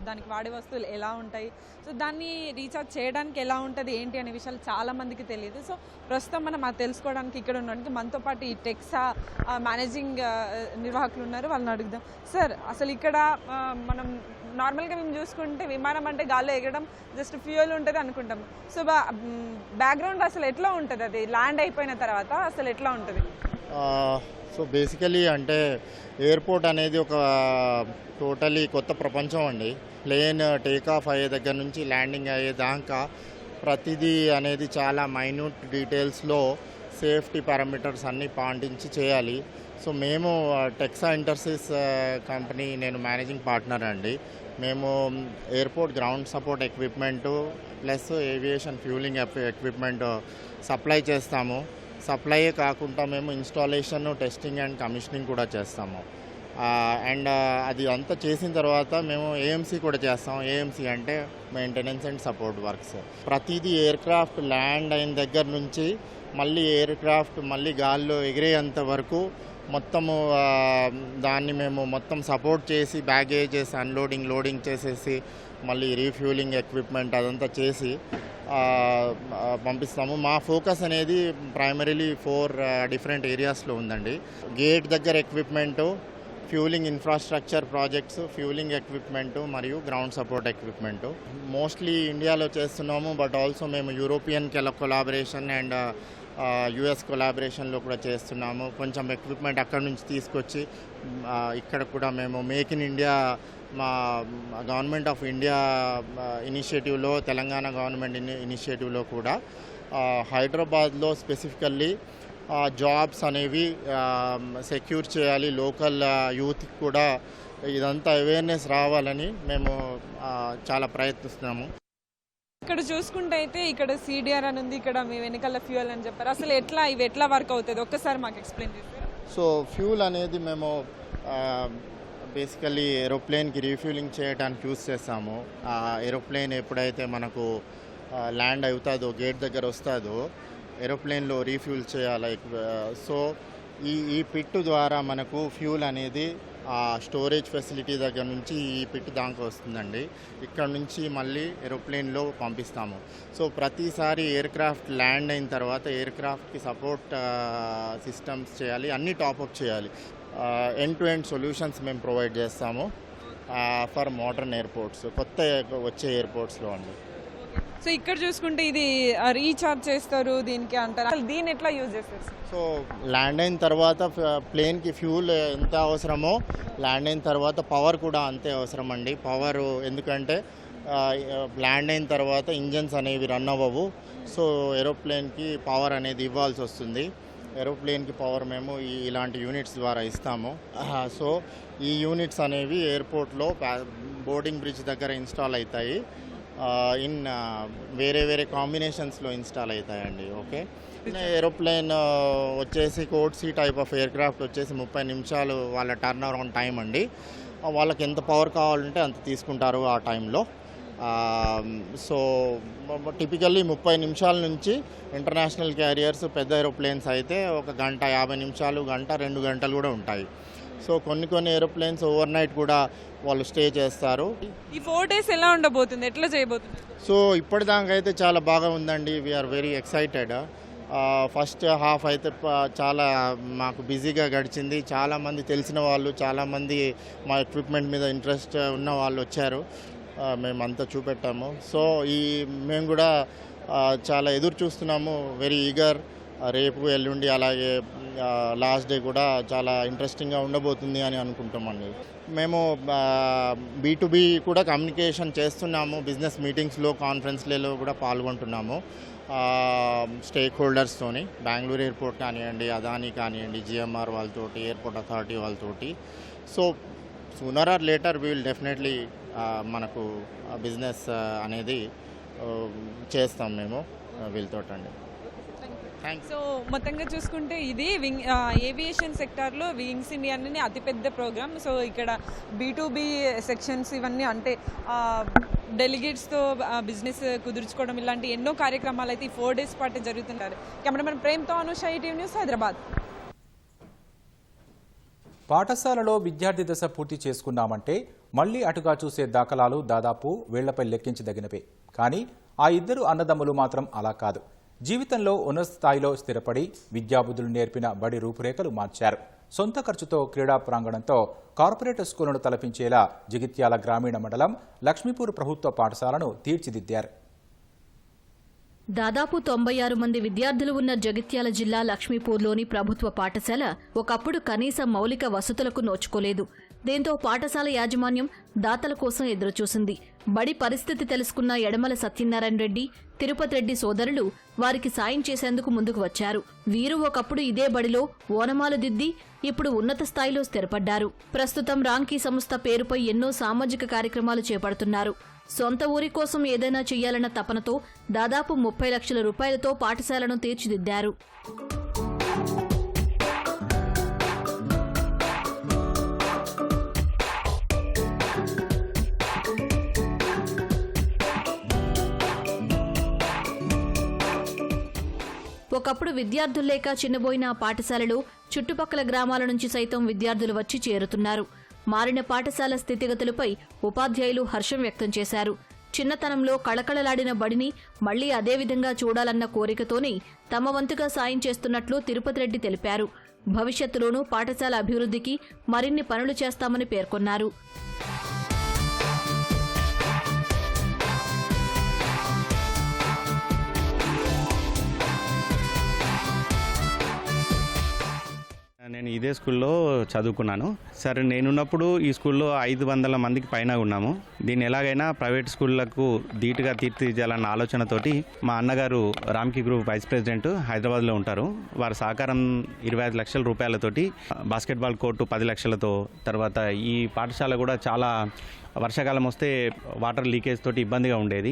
దానికి వాడే వస్తువులు ఎలా ఉంటాయి, సో దాన్ని రీఛార్జ్ చేయడానికి ఎలా ఉంటుంది ఏంటి అనే విషయాలు చాలా మందికి తెలియదు. సో ప్రస్తుతం మనం అది తెలుసుకోవడానికి ఇక్కడ ఉండడానికి మనతో పాటు ఈ టెక్సా మేనేజింగ్ నిర్వాహకులు ఉన్నారు, వాళ్ళని అడుగుదాం. సార్, అసలు ఇక్కడ మనం నార్మల్గా మేము చూసుకుంటే విమానం అంటే గాల్లో ఎగరడం, జస్ట్ ఫ్యూయల్ ఉంటుంది అనుకుంటాం. సో బ్యాక్గ్రౌండ్ అసలు ఎట్లా ఉంటుంది, అది ల్యాండ్ అయిపోయిన తర్వాత అసలు ఎట్లా ఉంటుంది?
సో బేసికలీ అంటే ఎయిర్పోర్ట్ అనేది ఒక టోటలీ కొత్త ప్రపంచం అండి. ప్లేన్ టేక్ ఆఫ్ అయ్యే దగ్గర నుంచి ల్యాండింగ్ అయ్యేదాకా ప్రతిదీ అనేది చాలా మైన్యూట్ డీటెయిల్స్లో సేఫ్టీ పారామీటర్స్ అన్నీ పాటించి చేయాలి. సో మేము టెక్సా ఇంటర్సిస్ కంపెనీ, నేను మేనేజింగ్ పార్ట్నర్ అండి. మేము airport ground support equipment plus aviation fuelling equipment supply చేస్తాము. సప్లైయే కాకుండా మేము ఇన్స్టాలేషన్, టెస్టింగ్ అండ్ కమిషనింగ్ కూడా చేస్తాము. అండ్ అది అంతా చేసిన తర్వాత మేము ఏఎంసీ కూడా చేస్తాం. ఏఎంసీ అంటే మెయింటెనెన్స్ అండ్ సపోర్ట్ వర్క్స్. ప్రతిదీ ఎయిర్క్రాఫ్ట్ ల్యాండ్ అయిన దగ్గర నుంచి మళ్ళీ ఎయిర్క్రాఫ్ట్ మళ్ళీ గాల్లో ఎగిరేంత వరకు మొత్తము దాన్ని మేము మొత్తం సపోర్ట్ చేసి బ్యాగేజెస్ అన్లోడింగ్, లోడింగ్ చేసేసి మళ్ళీ రీఫ్యూలింగ్ ఎక్విప్మెంట్ అదంతా చేసి పంపిస్తాము. మా ఫోకస్ అనేది ప్రైమరీలీ 4 డిఫరెంట్ ఏరియాస్లో ఉందండి. గేట్ దగ్గర equipment, fuelling infrastructure projects, fuelling equipment మరియు గ్రౌండ్ సపోర్ట్ ఎక్విప్మెంటు. మోస్ట్లీ ఇండియాలో చేస్తున్నాము, బట్ ఆల్సో మేము యూరోపియన్ కొలాబరేషన్ అండ్ యుఎస్ కొలాబరేషన్లో కూడా చేస్తున్నాము. కొంచెం ఎక్విప్మెంట్ అక్కడి నుంచి తీసుకొచ్చి ఇక్కడ కూడా మేము మేక్ ఇన్ ఇండియా, మా గవర్నమెంట్ ఆఫ్ ఇండియా ఇనిషియేటివ్లో, తెలంగాణ గవర్నమెంట్ ఇనిషియేటివ్లో కూడా హైదరాబాద్లో స్పెసిఫికల్లీ జాబ్స్ అనేవి సెక్యూర్ చేయాలి, లోకల్ యూత్కి కూడా ఇదంతా అవేర్నెస్ రావాలని మేము చాలా ప్రయత్నిస్తున్నాము.
ఇక్కడ చూసుకుంటే అయితే ఇక్కడ సిడిఆర్ అని ఉంది, ఇక్కడ మీ వెనకాల ఫ్యూయల్ అని చెప్పారు. అసలు ఇవి ఎట్లా వర్క్ అవుతుంది ఒక్కసారి మాకు ఎక్స్ప్లెయిన్ చేస్తారు?
సో ఫ్యూల్ అనేది మేము బేసికల్లీ ఏరోప్లేన్కి రీఫ్యూలింగ్ చేయడానికి యూజ్ చేస్తాము. ఏరోప్లేన్ ఎప్పుడైతే మనకు ల్యాండ్ అవుతుందో, గేట్ దగ్గర వస్తుందో, ఏరోప్లేన్లో రీఫ్యూల్ చేయాలి. సో ఈ పిట్టు ద్వారా మనకు ఫ్యూల్ అనేది స్టోరేజ్ ఫెసిలిటీ దగ్గర నుంచి ఈ పిట్ దాకా వస్తుందండి. ఇక్కడ నుంచి మళ్ళీ ఏరోప్లేన్లో పంపిస్తాము. సో ప్రతిసారి ఎయిర్క్రాఫ్ట్ ల్యాండ్ అయిన తర్వాత ఎయిర్క్రాఫ్ట్కి సపోర్ట్ సిస్టమ్స్ చేయాలి, అన్నీ టాప్అప్ చేయాలి. ఎండ్ టు ఎండ్ సొల్యూషన్స్ మేము ప్రొవైడ్ చేస్తాము ఫర్ మోడర్న్ ఎయిర్పోర్ట్స్, కొత్త వచ్చే ఎయిర్పోర్ట్స్లో అండి.
సో ఇక్కడ చూసుకుంటే ఇది రీఛార్జ్ చేస్తారు దీనికి అంటారు, అసలు దీన్ని ఎట్లా యూజ్ చేస్తారు?
సో ల్యాండ్ అయిన తర్వాత ప్లేన్కి ఫ్యూల్ ఎంత అవసరమో ల్యాండ్ అయిన తర్వాత పవర్ కూడా అంతే అవసరం అండి. పవర్ ఎందుకంటే ల్యాండ్ అయిన తర్వాత ఇంజన్స్ అనేవి రన్ అవ్వవు. సో ఏరోప్లేన్కి పవర్ అనేది ఇవ్వాల్సి వస్తుంది. ఏరోప్లేన్కి పవర్ మేము ఇలాంటి యూనిట్స్ ద్వారా ఇస్తాము. సో ఈ యూనిట్స్ అనేవి ఎయిర్పోర్ట్లో బోర్డింగ్ బ్రిడ్జ్ దగ్గర ఇన్స్టాల్ అవుతాయి. వేరే వేరే కాంబినేషన్స్లో ఇన్స్టాల్ అవుతాయండి. ఓకే, ఏరోప్లేన్ వచ్చేసి code C type of aircraft వచ్చేసి 30 నిమిషాలు వాళ్ళ టర్న్ అరౌండ్ టైం అండి. వాళ్ళకి ఎంత పవర్ కావాలంటే అంత తీసుకుంటారు ఆ టైంలో. సో టిపికల్లీ 30 నిమిషాల నుంచి ఇంటర్నేషనల్ క్యారియర్స్ పెద్ద ఏరోప్లేన్స్ అయితే 1 గంట 50 నిమిషాలు, గంట 2 గంటలు కూడా ఉంటాయి. సో కొన్ని ఏరోప్లేన్స్ ఓవర్ నైట్ కూడా వాళ్ళు స్టే చేస్తారు.
ఈ 4 days ఎలా ఉండబోతుంది, ఎట్లా చేయబోతుంది?
సో ఇప్పటిదాకా అయితే చాలా బాగా ఉందండి. We are very excited. First half అయితే చాలా మాకు బిజీగా గడిచింది. చాలామంది తెలిసిన వాళ్ళు, చాలామంది మా ఎక్విప్మెంట్ మీద ఇంట్రెస్ట్ ఉన్న వాళ్ళు వచ్చారు. మేమంతా చూపెట్టాము. సో మేము కూడా చాలా ఎదురు చూస్తున్నాము. Very eager. రేపు ఎల్లుండి అలాగే లాస్ట్ డే కూడా చాలా ఇంట్రెస్టింగ్గా ఉండబోతుంది అని అనుకుంటామండి. మేము B2B కూడా కమ్యూనికేషన్ చేస్తున్నాము. బిజినెస్ మీటింగ్స్లో, కాన్ఫరెన్స్లలో కూడా పాల్గొంటున్నాము స్టేక్ హోల్డర్స్తోని. బెంగళూరు ఎయిర్పోర్ట్ కానివ్వండి, అదానీ కానివ్వండి, GMR వాళ్ళతోటి, ఎయిర్పోర్ట్ అథారిటీ వాళ్ళతోటి. So sooner or later we will definitely మనకు బిజినెస్ అనేది చేస్తాం మేము వీళ్ళతోటండి.
సో మొత్తంగా చూసుకుంటే ఇది ఏవియేషన్ సెక్టార్లో వింగ్స్ ఇండియా అనేది అతిపెద్ద ప్రోగ్రామ్. సో ఇక్కడ B2B సెక్షన్స్ ఇవన్నీ అంటే డెలిగేట్స్తో బిజినెస్ కుదుర్చుకోవడం ఇలాంటి ఎన్నో కార్యక్రమాలు అయితే ఈ 4 days పాటు జరుగుతుంటారు. కెమెరామెన్ ప్రేమ్తో అనుష, ఈటీవీ న్యూస్, హైదరాబాద్.
పాఠశాలలో విద్యార్థి దశ పూర్తి చేసుకున్నామంటే మళ్లీ అటుగా చూసే దాఖలాలు దాదాపు వేళ్లపై లెక్కించదగినవే. కానీ ఆ ఇద్దరు అన్నదమ్ములు మాత్రం అలా కాదు. జీవితంలో ఉన్నత స్థాయిలో స్థిరపడి విద్యాబుద్ధులు నేర్పిన బడి రూపురేఖలు మార్చారు. సొంత ఖర్చుతో క్రీడా ప్రాంగణంతో కార్పొరేట్ స్కూళ్లను తలపించేలా జగిత్యాల గ్రామీణ మండలం లక్ష్మీపూర్ ప్రభుత్వ పాఠశాలను తీర్చిదిద్దారు.
దాదాపు 96 మంది విద్యార్థులు ఉన్న జగిత్యాల జిల్లా లక్ష్మీపూర్లోని ప్రభుత్వ పాఠశాల ఒకప్పుడు కనీస మౌలిక వసతులకు నోచుకోలేదు. దీంతో పాఠశాల యాజమాన్యం దాతల కోసం ఎదురుచూసింది. బడి పరిస్థితి తెలుసుకున్న యడమల సత్యనారాయణ రెడ్డి, తిరుపతి రెడ్డి సోదరులు వారికి సాయం చేసేందుకు ముందుకు వచ్చారు. వీరు ఒకప్పుడు ఇదే బడిలో ఓనమాలు దిద్ది ఇప్పుడు ఉన్నత స్థాయిలో స్థిరపడ్డారు. ప్రస్తుతం రాంకీ సంస్థ పేరుపై ఎన్నో సామాజిక కార్యక్రమాలు చేపడుతున్నారు. సొంత ఊరి కోసం ఏదైనా చెయ్యాలన్న తపనతో దాదాపు 30 లక్షల రూపాయలతో పాఠశాలను తీర్చిదిద్దారు. ఒకప్పుడు విద్యార్థులు లేక చిన్నబోయిన ఆ పాఠశాలలో చుట్టుపక్కల గ్రామాల నుంచి సైతం విద్యార్థులు వచ్చి చేరుతున్నారు. మారిన పాఠశాల స్థితిగతులపై ఉపాధ్యాయులు హర్షం వ్యక్తం చేశారు. చిన్నతనంలో కళకళలాడిన బడిని మళ్లీ అదే విధంగా చూడాలన్న కోరికతోనే తమ వంతుగా సాయం చేస్తున్నట్లు తిరుపతి రెడ్డి తెలిపారు. భవిష్యత్తులోనూ పాఠశాల అభివృద్ధికి మరిన్ని పనులు చేస్తామని పేర్కొన్నారు.
నేను ఇదే స్కూల్లో చదువుకున్నాను. సరే, నేనున్నప్పుడు ఈ స్కూల్లో 500 మందికి పైన ఉన్నాము. దీన్ని ఎలాగైనా ప్రైవేట్ స్కూళ్లకు ధీటుగా తీర్చిదిద్దాలన్న ఆలోచనతోటి మా అన్నగారు రామ్కీ గ్రూప్ వైస్ ప్రెసిడెంట్ హైదరాబాద్లో ఉంటారు. వారి సహకారం 25 లక్షల రూపాయలతోటి బాస్కెట్బాల్ కోర్టు 10 లక్షలతో, తర్వాత ఈ పాఠశాల కూడా చాలా వర్షాకాలం వస్తే వాటర్ లీకేజ్ తోటి ఇబ్బందిగా ఉండేది.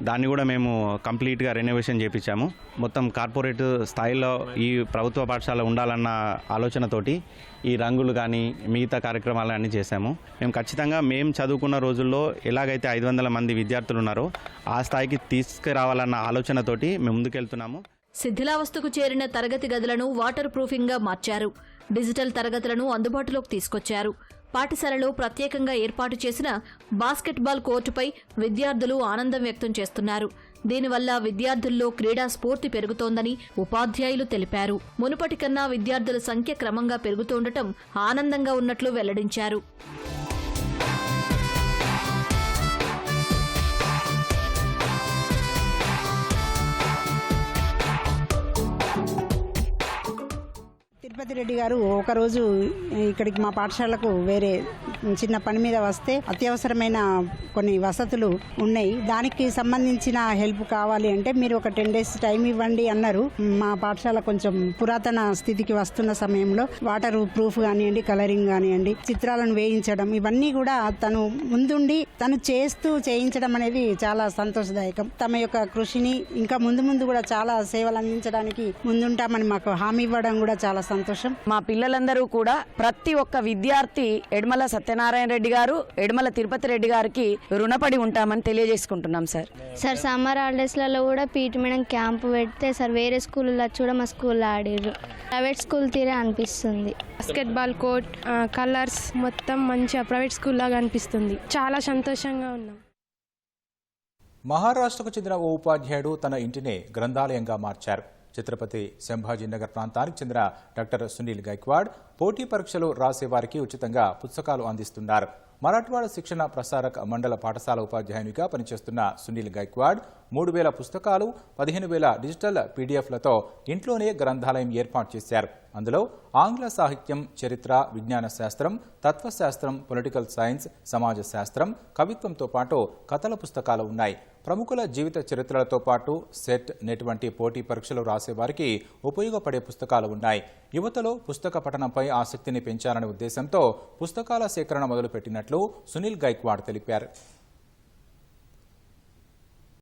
దాన్ని కూడా మేము కంప్లీట్గా రెనోవేషన్ చేయించాము. మొత్తం కార్పొరేట్ స్థాయిలో ఈ ప్రభుత్వ పాఠశాల ఉండాలన్న ఆలోచనతోటి ఈ రంగులు కానీ మిగతా కార్యక్రమాలు అన్నీ చేశాము. మేము ఖచ్చితంగా మేము చదువుకున్న రోజుల్లో ఎలాగైతే 500 మంది విద్యార్థులు ఉన్నారో ఆ స్థాయికి తీసుకురావాలన్న ఆలోచనతోటి మేము ముందుకెళ్తున్నాము.
శిథిలావస్థకు చేరిన తరగతి గదులను వాటర్ ప్రూఫింగ్గా మార్చారు. డిజిటల్ తరగతులను అందుబాటులోకి తీసుకొచ్చారు. పాఠశాలలో ప్రత్యేకంగా ఏర్పాటు చేసిన బాస్కెట్బాల్ కోర్టుపై విద్యార్థులు ఆనందం వ్యక్తం చేస్తున్నారు. దీనివల్ల విద్యార్థుల్లో క్రీడా స్ఫూర్తి పెరుగుతోందని ఉపాధ్యాయులు తెలిపారు. మునుపటి కన్నా విద్యార్థుల సంఖ్య క్రమంగా పెరుగుతుండటం ఆనందంగా ఉన్నట్లు వెల్లడించారు.
తిరుపతి రెడ్డి గారు ఒకరోజు ఇక్కడికి మా పాఠశాలకు వేరే చిన్న పని మీద వస్తే అత్యవసరమైన కొన్ని వసతులు ఉన్నాయి, దానికి సంబంధించిన హెల్ప్ కావాలి అంటే మీరు ఒక 10 days టైం ఇవ్వండి అన్నారు. మా పాఠశాల కొంచెం పురాతన స్థితికి వస్తున్న సమయంలో వాటర్ ప్రూఫ్ కానివ్వండి, కలరింగ్ కానివ్వండి, చిత్రాలను వేయించడం, ఇవన్నీ కూడా తను ముందుండి తను చేయించడం అనేది చాలా సంతోషదాయకం. తమ యొక్క కృషిని ఇంకా ముందు కూడా చాలా సేవలు అందించడానికి ముందుంటామని మాకు హామీ ఇవ్వడం కూడా చాలా సంతోషం.
మా పిల్లలందరూ కూడా ప్రతి ఒక్క విద్యార్థి యడమల సత్యనారాయణ రెడ్డి గారు, యడమల తిరుపతి రెడ్డి గారికి రుణపడి ఉంటామని తెలియజేసుకుంటున్నాం సార్.
సార్ సమ్మర్ హాలిడేస్లలో కూడా పీటీ మేడం క్యాంపు పెడితే సార్ వేరే స్కూల్లో కూడా మా స్కూల్లో ఆడిర్రు. ప్రైవేట్ స్కూల్ తీరే అనిపిస్తుంది.
బాస్కెట్బాల్ కోర్ట్, కలర్స్ మొత్తం మంచిగా ప్రైవేట్ స్కూల్ లాగా అనిపిస్తుంది. చాలా సంతోషంగా ఉన్నాం.
మహారాష్ట్రకు చెందిన ఓ ఉపాధ్యాయుడు తన ఇంటిని గ్రంథాలయంగా మార్చారు. ఛత్రపతి సంభాజీనగర్ ప్రాంతానికి చెందిన డాక్టర్ సునీల్ గైక్వాడ్ పోటీ పరీక్షలు రాసేవారికి ఉచితంగా పుస్తకాలు అందిస్తున్నారు. మరాఠవాడ శిక్షణ ప్రసారక మండల పాఠశాల ఉపాధ్యాయునిగా పనిచేస్తున్న సునీల్ గైక్వాడ్ 3,000 పుస్తకాలు, 15,000 డిజిటల్ పీడీఎఫ్లతో ఇంట్లోనే గ్రంథాలయం ఏర్పాటు చేశారు. అందులో ఆంగ్ల సాహిత్యం, చరిత్ర, విజ్ఞాన శాస్త్రం, తత్వశాస్త్రం, పొలిటికల్ సైన్స్, సమాజ శాస్త్రం, కవిత్వంతో పాటు కథల పుస్తకాలు ఉన్నాయి. ప్రముఖుల జీవిత చరిత్రలతో పాటు సెట్, నెట్ వంటి పోటీ పరీక్షలు రాసేవారికి ఉపయోగపడే పుస్తకాలు ఉన్నాయి. యువతలో పుస్తక పఠనంపై ఆసక్తిని పెంచాలనే ఉద్దేశంతో పుస్తకాల సేకరణ మొదలుపెట్టినట్లు సునీల్ గైక్వాడ్ తెలిపారు.